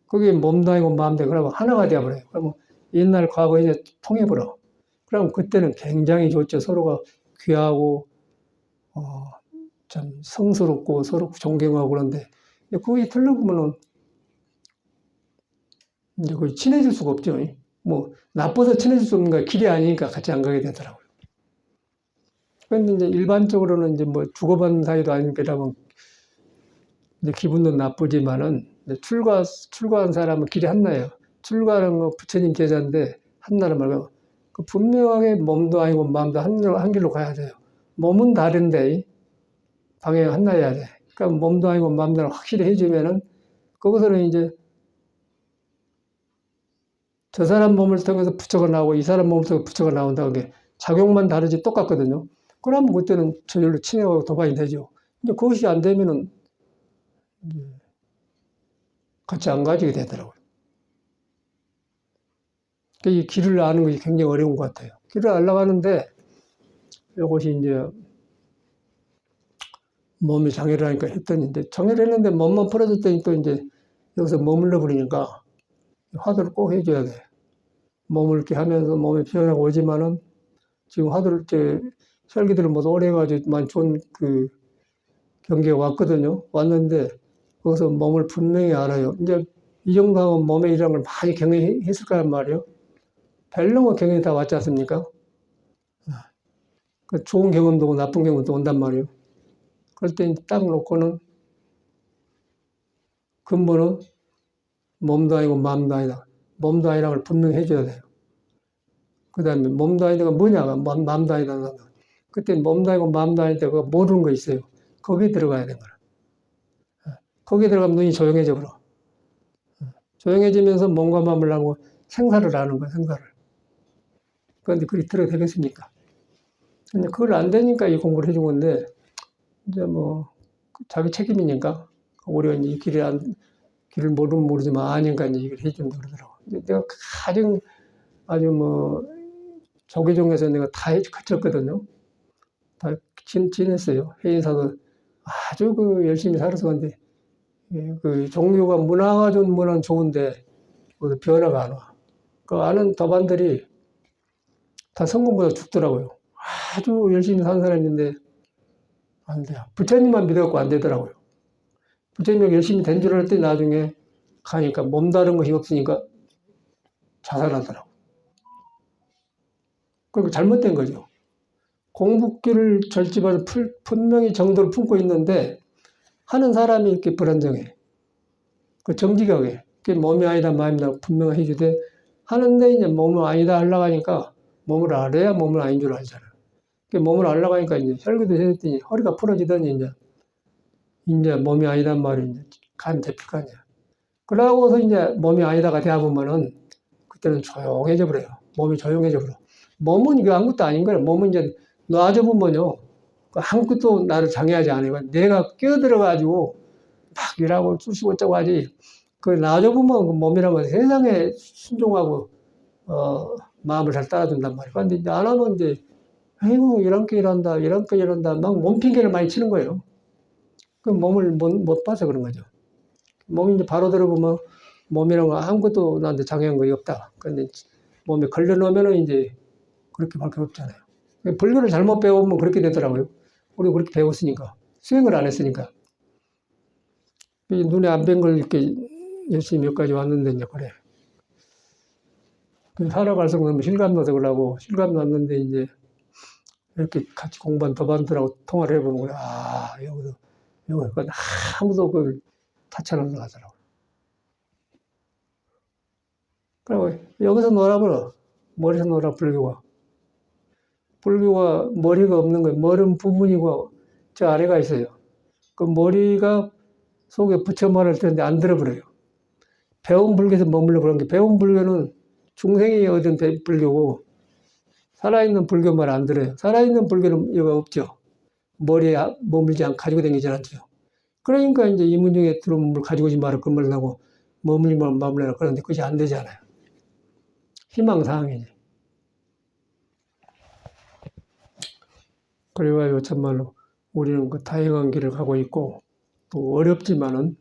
그게 몸도 아니고 마음도 아니고, 그러면 하나가 되어버려요. 그러면 옛날 과거 이제 통해버려. 그럼 그때는 굉장히 좋죠. 서로가 귀하고, 어, 참 성스럽고 서로 존경하고 그런데, 그게 틀려보면은, 이제 거의 친해질 수가 없죠. 뭐, 나빠서 친해질 수 없는 거 길이 아니니까 같이 안 가게 되더라고요. 그런데 이제 일반적으로는 이제 뭐 주고받는 사이도 아니니까 이러면 이제 기분도 나쁘지만은 출가한 사람은 길이 한나예요. 출가하는 거 부처님 제자인데 한나란 말고 그 분명하게 몸도 아니고 마음도 한 길로 가야 돼요. 몸은 다른데 방향이 한나야 돼. 그러니까 몸도 아니고 마음도 확실히 해주면은 거기서는 이제 저 사람 몸을 통해서 부처가 나오고 이 사람 몸을 통해서 부처가 나온다는 게 작용만 다르지 똑같거든요. 그러면 그때는 저절로 친해가고 도반이 되죠. 근데 그것이 안 되면은 같이 안 가지게 되더라고요. 그러니까 이 길을 아는 것이 굉장히 어려운 것 같아요. 길을 알려고 하는데 이것이 이제 몸이 장애를 하니까 했더니 이제 장애를 했는데 몸만 풀어졌더니 또 이제 여기서 머물러 버리니까 화두를 꼭 해줘야 돼. 몸을 이렇게 하면서 몸에 피어나고 오지만은 지금 화두를 이제 설기들을 모두 오래 해가지고 많이 좋은 경계에 왔거든요. 왔는데 거기서 몸을 분명히 알아요. 이제 이 정도 하면 몸에 이런 걸 많이 경험했을 거란 말이에요. 별로 경험이 다 왔지 않습니까? 그 좋은 경험도 오고 나쁜 경험도 온단 말이에요. 그럴 때 딱 놓고는 근본은 몸도 아니고 마음도 아니다. 몸도 아니라는 걸 분명히 해줘야 돼요. 그 다음에 몸도 아니다가 뭐냐가 마음도 아니다. 그때 몸도 아니고 마음도 아니다. 그거 모르는 거 있어요. 거기에 들어가야 되는 거야. 거기에 들어가면 눈이 조용해져 버려. 조용해지면서 몸과 마음을 하고 생사를 아는 거야, 생사를. 그런데 그게 들어야 되겠습니까? 근데 그걸 안 되니까 이 공부를 해준 건데, 이제 뭐, 자기 책임이니까, 우리가 이 길을 모르면 모르지만 아니까 이제 이걸 해준다 그러더라고. 이제 내가 가장 아주 뭐, 조계종에서 내가 다 거쳤거든요. 다 지냈어요. 해인사도 아주 그 열심히 살아서 근데 그 종교가 문화가 좋은 문화는 좋은데 그 변화가 안 와. 그 아는 도반들이 다 성공보다 죽더라고요. 아주 열심히 사는 사람인데 안 돼요. 부처님만 믿어갖고 안 되더라고요. 부처님이 열심히 된 줄 알았더니 나중에 가니까 몸다른 것이 없으니까 자살하더라고요. 그러니까 잘못된 거죠. 공부기를 절집해서 분명히 정도를 품고 있는데 하는 사람이 이렇게 불안정해. 그 정직하게. 그게 몸이 아니다 마음이다 분명히 해주되 하는데 이제 몸은 아니다 하려고 하니까 몸을 알아야 몸은 아닌 줄 알잖아. 그 몸을 알려고 하니까 이제 혈기도 해줬더니 허리가 풀어지더니 이제 몸이 아니단 말이 이제 감 잡힐 거 아니야. 그러고서 이제 몸이 아니다가 되어보면은 그때는 조용해져 버려요. 몸이 조용해져 버려. 몸은 이거 아무것도 아닌 거예요. 몸은 이제 놔줘보면요. 아무것도 나를 장애하지 않아요. 내가 끼어들어가지고 막 일하고 쑤시고 어쩌고 하지. 그 놔줘보면 그 몸이라면 세상에 순종하고, 마음을 잘 따라준단 말이에요. 근데 이제 안 하면 이제, 아이고, 이렇게 일한다, 이렇게 일한다, 막 몸 핑계를 많이 치는 거예요. 그 몸을 못 봐서 그런 거죠. 몸이 이제 바로 들어보면 몸이라는 거 아무것도 나한테 장애한 거 없다. 근데 몸에 걸려놓으면은 이제 그렇게 밖에 없잖아요. 불교를 잘못 배우면 그렇게 되더라고요. 우리 그렇게 배웠으니까. 수행을 안 했으니까. 눈에 안 뵌 걸 이렇게 열심히 여기까지 왔는데 이제 그래. 살아갈수록 너무 실감나서 그러고 실감 났는데 이제 이렇게 같이 공부한 도반들하고 통화를 해보면 여기서 아무도 그걸 타치하는 하더라고요. 그리고 여기서 놀아버려. 머리에서 놀아 불교가. 불교가 머리가 없는 거예요. 머리는 부분이고 저 아래가 있어요. 그 머리가 속에 붙여 말할 텐데 안 들어버려요. 배운 불교에서 머물러 그런 게 배운 불교는 중생이 얻은 불교고 살아있는 불교 말 안 들어요. 살아있는 불교는 이거 없죠. 머리에 머물지 않고 가지고 다니지 않죠. 그러니까 이제 이문중에 들어오면 뭘 가지고 오지 마라. 그 말을 하고 머물리면 머물러라. 그런데 그것이 안 되잖아요. 희망사항이지. 그래가지고 참말로 우리는 그 다양한 길을 가고 있고 또 어렵지만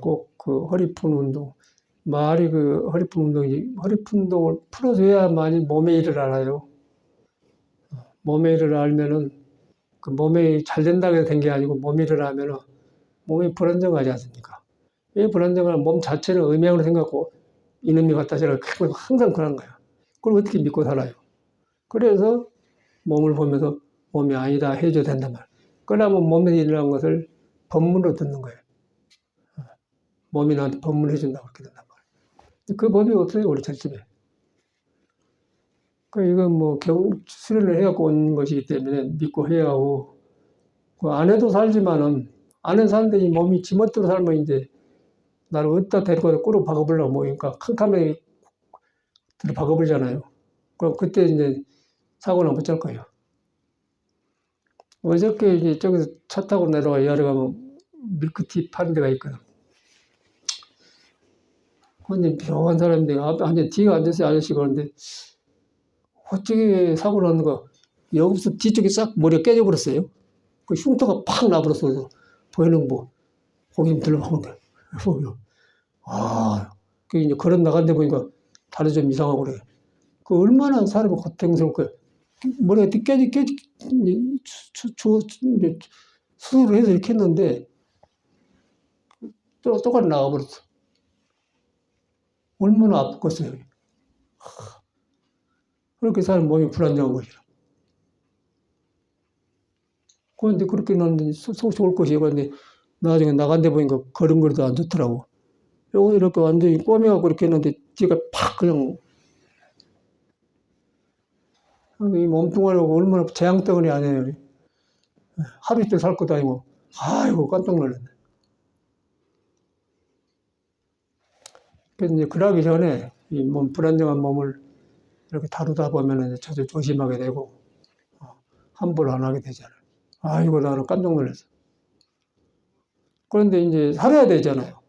꼭 그 허리 푸는 운동, 말이 그 허리 푸는 운동이 허리 푸는 운동을 풀어줘야만이 몸의 일을 알아요. 몸의 일을 알면은 그 몸이 잘 된다고 해서 된 게 아니고 몸의 일을 하면은 몸이 불안정하지 않습니까? 이 불안정한 몸 자체를 음양으로 생각하고 이놈이 갖다 저라 항상 그런 거야. 그걸 어떻게 믿고 살아요? 그래서 몸을 보면서 몸이 아니다 해줘야 된단 말이야. 그러면 몸에 일어난 것을 법문으로 듣는 거예요. 몸이 나한테 법문을 해준다고 그렇게 된단 말이에요. 그 법이 없어요, 우리 절집에. 이건 뭐 수련을 해갖고 온 것이기 때문에 믿고 해야 하고, 그 안에도 살지만은, 안에 사는데 이 몸이 지멋대로 살면 이제 나를 어디다 데리고 꼬로 박아보려고 모이니까 캄캄하게 들어 박아버리잖아요. 그럼 그때 이제 사고나 못 찰 거예요. 어저께 이제 저기서 차 타고 내려와 여러 가면 밀크티 파는 데가 있거든. 근데 묘한 사람인데 완전 뒤가 앉았어요, 아저씨가. 그런데 어떻게 사고 났는가. 여기서 뒤쪽에 싹 머리가 깨져버렸어요. 그 흉터가 팍 나버렸어. 보이는 뭐, 거기 좀 들러가면 돼. 그 이제 걸어 나간데 보니까 다리 좀 이상하고 그래. 그 얼마나 사람이 고통스럽고, 머리가 수술을 해서 이렇게 했는데, 똑같이 나가버렸어. 얼마나 아팠겠어요. 그렇게 사람 몸이 불안정한 것이라. 그런데 그렇게 났는데 속 좋을 것이에요. 그런데 나중에 나간데 보니까 걸음걸이도 안 좋더라고. 요거 이렇게 완전히 꼬매갖고 이렇게 했는데 뒤가 팍 그냥 이 몸뚱아리가 얼마나 재앙덩어리 아니에요. 하루 이틀 살 것도 아니고 아이고 깜짝 놀랐네. 그래서 이제 그러기 전에 이 몸 불안정한 몸을 이렇게 다루다 보면은 자주 조심하게 되고 함부로 안 하게 되잖아요. 아이고 나는 깜짝 놀랐어. 그런데 이제 살아야 되잖아요.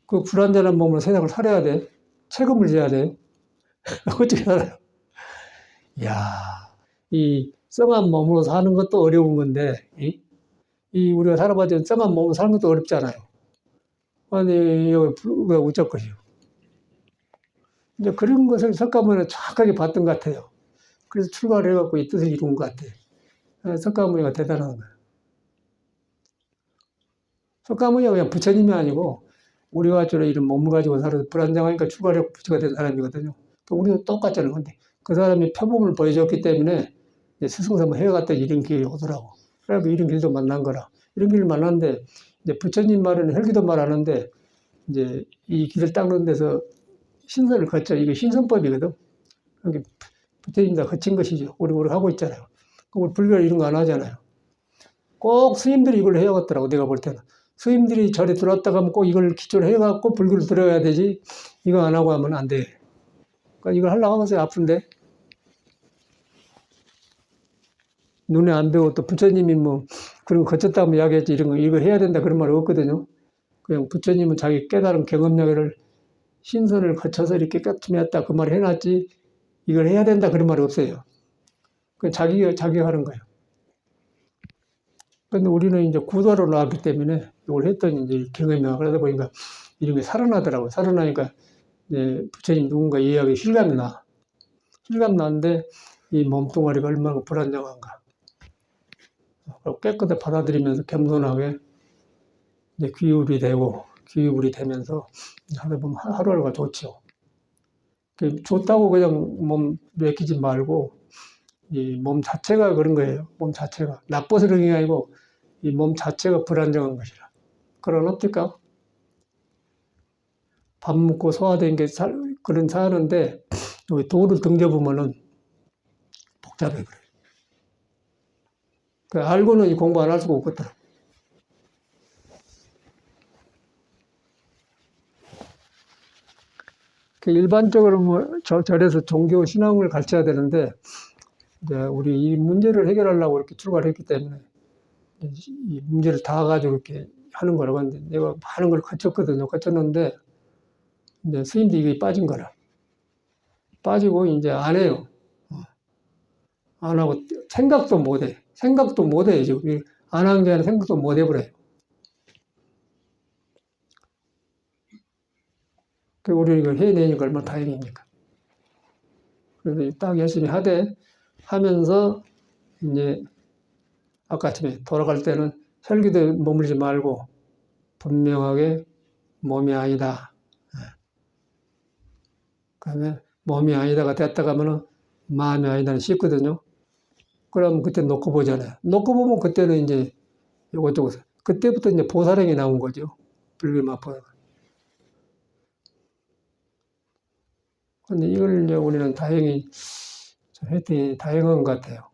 그 불안정한 몸으로 세상을 살아야 돼. 책임을 져야 돼. 어떻게 살아요? 이야, 이 쩡한 몸으로 사는 것도 어려운 건데, 우리가 살아봤자 쩡한 몸으로 사는 것도 어렵잖아요. 아니, 이거 어쩔 것이요. 이제 그런 것을 석가모니가 정확하게 봤던 것 같아요. 그래서 출가를 해갖고 이 뜻을 이룬 것 같아요. 석가모니가 대단한 거예요. 석가모니가 그냥 부처님이 아니고 우리와 저런 이런 몸을 가지고 살아서 불안정하니까 출가를 하고 부처가 된 사람이거든요. 우리도 똑같잖아요. 근데 그 사람이 표범을 보여줬기 때문에 스승삼을 해갔더니 이런 길이 오더라고. 그래서 이런 길도 만난 거라. 이런 길을 만났는데 이제 부처님 말은 헬기도 말하는데 이제 이 길을 닦는 데서 신선을 거쳐. 이게 신선법이거든. 그게 부처님 다 거친 것이죠. 우리 하고 있잖아요. 우리 불교는 이런 거 안 하잖아요. 꼭 스님들이 이걸 해야겠더라고, 내가 볼 때는. 스님들이 절에 들어왔다가 하면 꼭 이걸 기초로 해갖고 불교를 들어야 되지, 이거 안 하고 하면 안 돼. 그러니까 이걸 하려고 하면서 아픈데, 눈에 안 배워. 또 부처님이 뭐, 그런 거 거쳤다면 이야기했지, 이거 해야 된다, 그런 말 없거든요. 그냥 부처님은 자기 깨달은 경험력을 신선을 거쳐서 이렇게 깨닫게 그 말을 해놨지, 이걸 해야 된다, 그런 말이 없어요. 그 자기가 하는 거예요. 근데 우리는 이제 구도로 나왔기 때문에 이걸 했더니 이제 경험이 나. 그러다 보니까 이런 게 살아나더라고요. 살아나니까 이제 부처님 누군가 이해하기 실감이 나. 실감 나는데 이 몸뚱아리가 얼마나 불안정한가. 깨끗하게 받아들이면서 겸손하게 이제 귀입이 되면서 하다 보면 하루하루가 좋죠. 좋다고 그냥 몸 맡기지 말고 이 몸 자체가 그런 거예요. 몸 자체가. 나빠서 그런 게 아니고 이 몸 자체가 불안정한 것이라. 그런 어떨까? 밥 먹고 소화된 게 그런 사는데 여기 도를 등져보면은 복잡해 그래. 그 알고는 이 공부 안 할 수가 없겠더라. 일반적으로 뭐 절에서 종교 신앙을 가르쳐야 되는데 이제 우리 이 문제를 해결하려고 이렇게 출가를 했기 때문에 이 문제를 다 가지고 이렇게 하는 거라고 하는데 내가 많은 걸 거쳤거든요. 거쳤는데 이제 스님도 이게 빠진 거라. 빠지고 이제 안 해요. 안 하고 생각도 못 해. 생각도 못 해. 지금 안 한 게 아니라 생각도 못 해버려요. 우리 이걸 해내니까 얼마나 다행입니까. 그래서 딱 열심히 하면서 이제 아까처럼 돌아갈 때는 혈기도 머물지 말고 분명하게 몸이 아니다. 그러면 몸이 아니다가 됐다 가면은 마음이 아니다는 쉽거든요. 그러면 그때 놓고 보잖아요. 놓고 보면 그때는 이제 이것저것 그때부터 이제 보살행이 나온 거죠. 불교만 보다가. 근데 이걸 이제 우리는 다행히 했더니 다행한 것 같아요.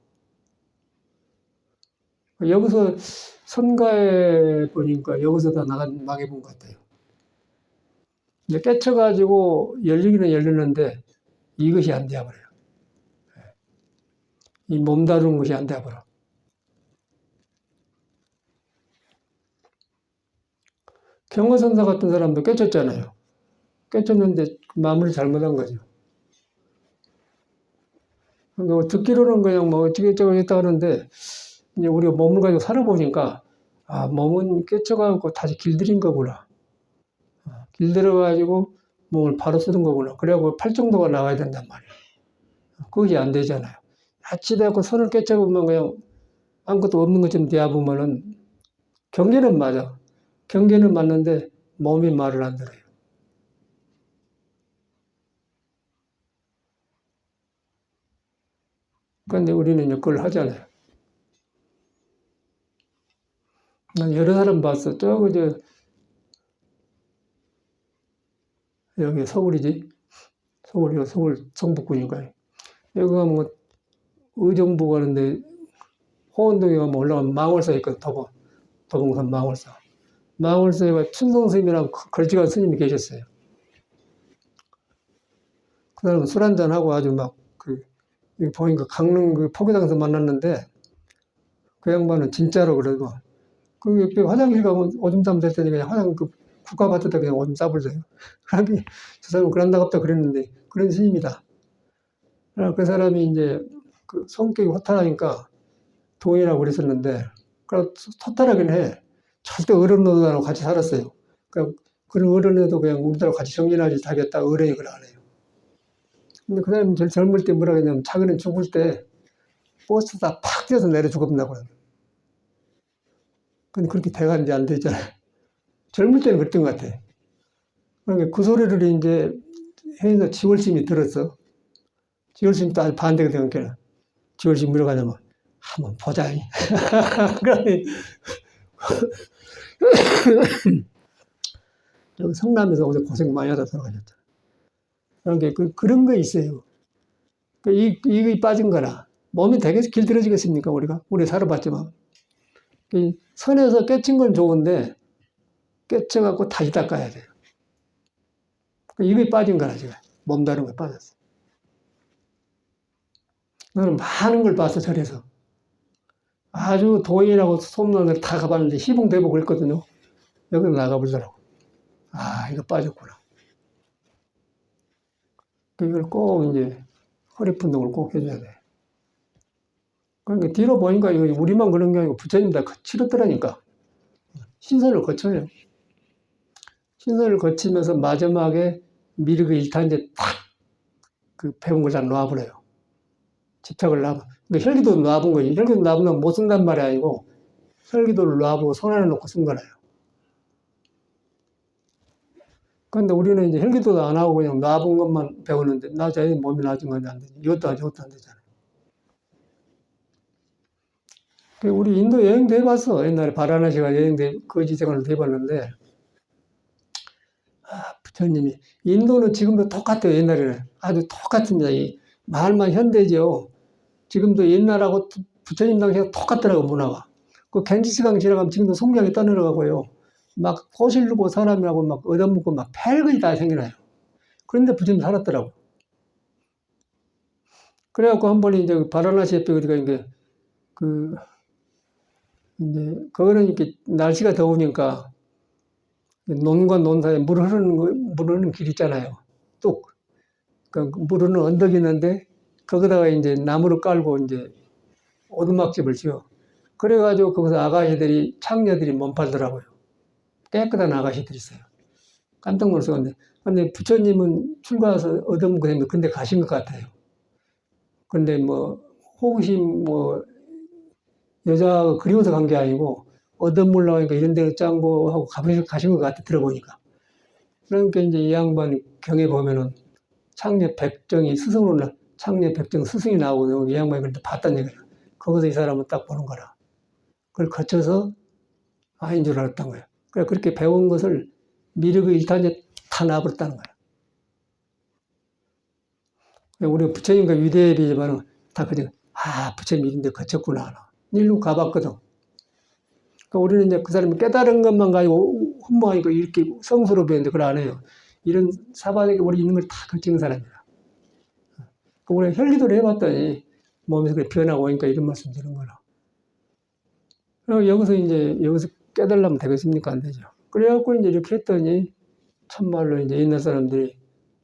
여기서 선가해 보니까 여기서 다 망해본 것 같아요. 이제 깨쳐가지고 열리기는 열리는데 이것이 안 돼버려요. 이 몸 다루는 것이 안 돼버려. 경허선사 같은 사람도 깨쳤잖아요. 깨쳤는데 마무리 잘못한 거죠. 뭐 듣기로는 그냥 뭐 어찌저찌 했다 하는데 이제 우리가 몸을 가지고 살아보니까 아, 몸은 깨쳐가지고 다시 길들인 거구나. 길들여가지고 몸을 바로 쓰는 거구나. 그래갖고 팔 정도가 나와야 된단 말이야. 그것이 안 되잖아요. 아치대고 손을 깨쳐보면 그냥 아무것도 없는 것처럼 대해보면은 경계는 맞아. 경계는 맞는데 몸이 말을 안 들어요. 그런데 우리는 그걸 하잖아요. 난 여러 사람 봤어. 여기 서울이지. 서울 성북구니까. 여기 가면 뭐 의정부 가는데 호원동에 가면 올라가면 망월사 있거든. 도봉산 망월사. 망월사에 춘성스님이랑 걸지간 스님이 계셨어요. 그 사람은 술 한잔하고 아주 여기 보니까 강릉 포교당에서 만났는데 그 양반은 진짜로 그러고 그 옆에 화장실 가면 오줌 싸면 될 테니 그냥 국가밭에다 그냥 오줌 싸버려요. 그러니 저 사람은 그런다갑다 그랬는데 그런 스님이다. 그 사람이 이제 그 성격이 허탈하니까 동의라고 그랬었는데, 그래, 허탈하긴 해. 절대 어른들하고 같이 살았어요. 그러니까 그런 어른에도 그냥 우리들하고 같이 정진하지 하겠다, 어른이 그걸 안 해요. 근데 그 사람이 제일 젊을 때 뭐라 그러냐면, 자기는 죽을 때 버스에다 팍 뛰어서 내려 죽었다고. 근데 그렇게 돼가는지 안 되잖아요. 젊을 때는 그랬던 것 같아. 그러니까 그 소리를 이제 해서 지월심이 들었어. 지월심이 또 반대가 되니까, 지월심이 뭐라고 하냐면, 한번 보자. 그러니, 여기 성남에서 어제 고생 많이 하다 돌아가셨잖아. 그러니까 그런 거 있어요. 이게 빠진 거라. 몸이 되게 길들여지겠습니까, 우리가? 우리 살아봤지만. 선에서 깨친 건 좋은데, 깨쳐갖고 다시 닦아야 돼요. 입이 빠진 거라, 지금. 몸다른 거 빠졌어. 너는 많은 걸 봤어, 절에서. 아주 도인하고 소문난들 다 가봤는데, 희봉대복 그랬거든요. 여기로 나가보더라고. 아, 이거 빠졌구나. 이걸 꼭 이제, 허리푼동을 꼭 해줘야 돼. 그러니까 뒤로 보니까 이거 우리만 그런 게 아니고 부처님 다 치렀더라니까. 신선을 거쳐요. 신선을 거치면서 마지막에 미륵의 일탄제 탁, 그 배운 걸 다 놔버려요. 집착을 놔버. 그러니까 혈기도 놔본 거지. 혈기도 놔보면 못 쓴단 말이 아니고, 혈기도를 놔보고 손 안에 놓고 쓴 거라요. 그런데 우리는 이제 혈기도도 안 하고 그냥 놔본 것만 배우는데, 나 자신 몸이 나아진 건지 안 되지. 이것도 하지, 이것도 안 되잖아요. 우리 인도 여행도 해봤어. 옛날에 바라나시가 거지 생활도 해봤는데, 부처님이, 인도는 지금도 똑같아요. 옛날에는. 아주 똑같습니다. 이 말만 현대죠. 지금도 옛날하고 부처님 당시가 똑같더라고, 문화가. 그 갱지스강 지나가면 지금도 송장이 떠내려가고요. 막 거실르고 사람이라고 막 얻어먹고 막 별것이 다 생겨나요. 그런데 부처님 살았더라고. 그래갖고 한 번에 이제 바라나시 옆에 어디가 이제, 거기는 이렇게 날씨가 더우니까 논과 논 사이에 물 흐르는 길 있잖아요. 뚝. 물 흐르는 언덕이 있는데, 거기다가 이제 나무를 깔고 이제 오두막집을 지어. 그래가지고 거기서 아가씨들이, 창녀들이 몸팔더라고요. 깨끗한 아가씨들이 있어요. 깜짝 놀랐어요. 근데 부처님은 출가해서 얻어먹고 되면 근데 가신 것 같아요. 근데 뭐, 호기심, 뭐, 여자가 그리워서 간 게 아니고, 얻어먹으려고 하니까 이런 데를 짱고 하고 가신 것 같아, 들어보니까. 그러니까 이제 이 양반 경에 보면은 창녀 백정이 스승으로, 창녀 백정 스승이 나오고 이 양반이 그때 봤단 얘기예요. 거기서 이 사람은 딱 보는 거라. 그걸 거쳐서 아인 줄 알았던 거예요. 그렇게 배운 것을 미륵의 일탄에 다 놔버렸다는 거예요. 우리가 부처님과 위대비지만은 다 그냥, 부처님 이런데 거쳤구나. 일로 가봤거든. 그러니까 우리는 이제 그 사람이 깨달은 것만 가지고 흠모하니까 이렇게 성수로 배우는데 그걸 안 해요. 이런 사바닥에 우리 있는 걸 다 거치는 사람이야. 그러니까 우리가 혈기도를 해봤더니 몸에서 그렇게 변하고 오니까 이런 말씀 드리는 거라. 여기서 깨달으면 되겠습니까? 안 되죠. 그래갖고 이제 이렇게 했더니 참말로 이제 옛날 사람들이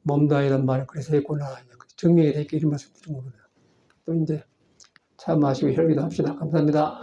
몸다 이런 말을 그래서 했구나. 증명이 되게 이런 말씀 드린 거거든요. 또 이제 차 마시고 혈기도 합시다. 감사합니다.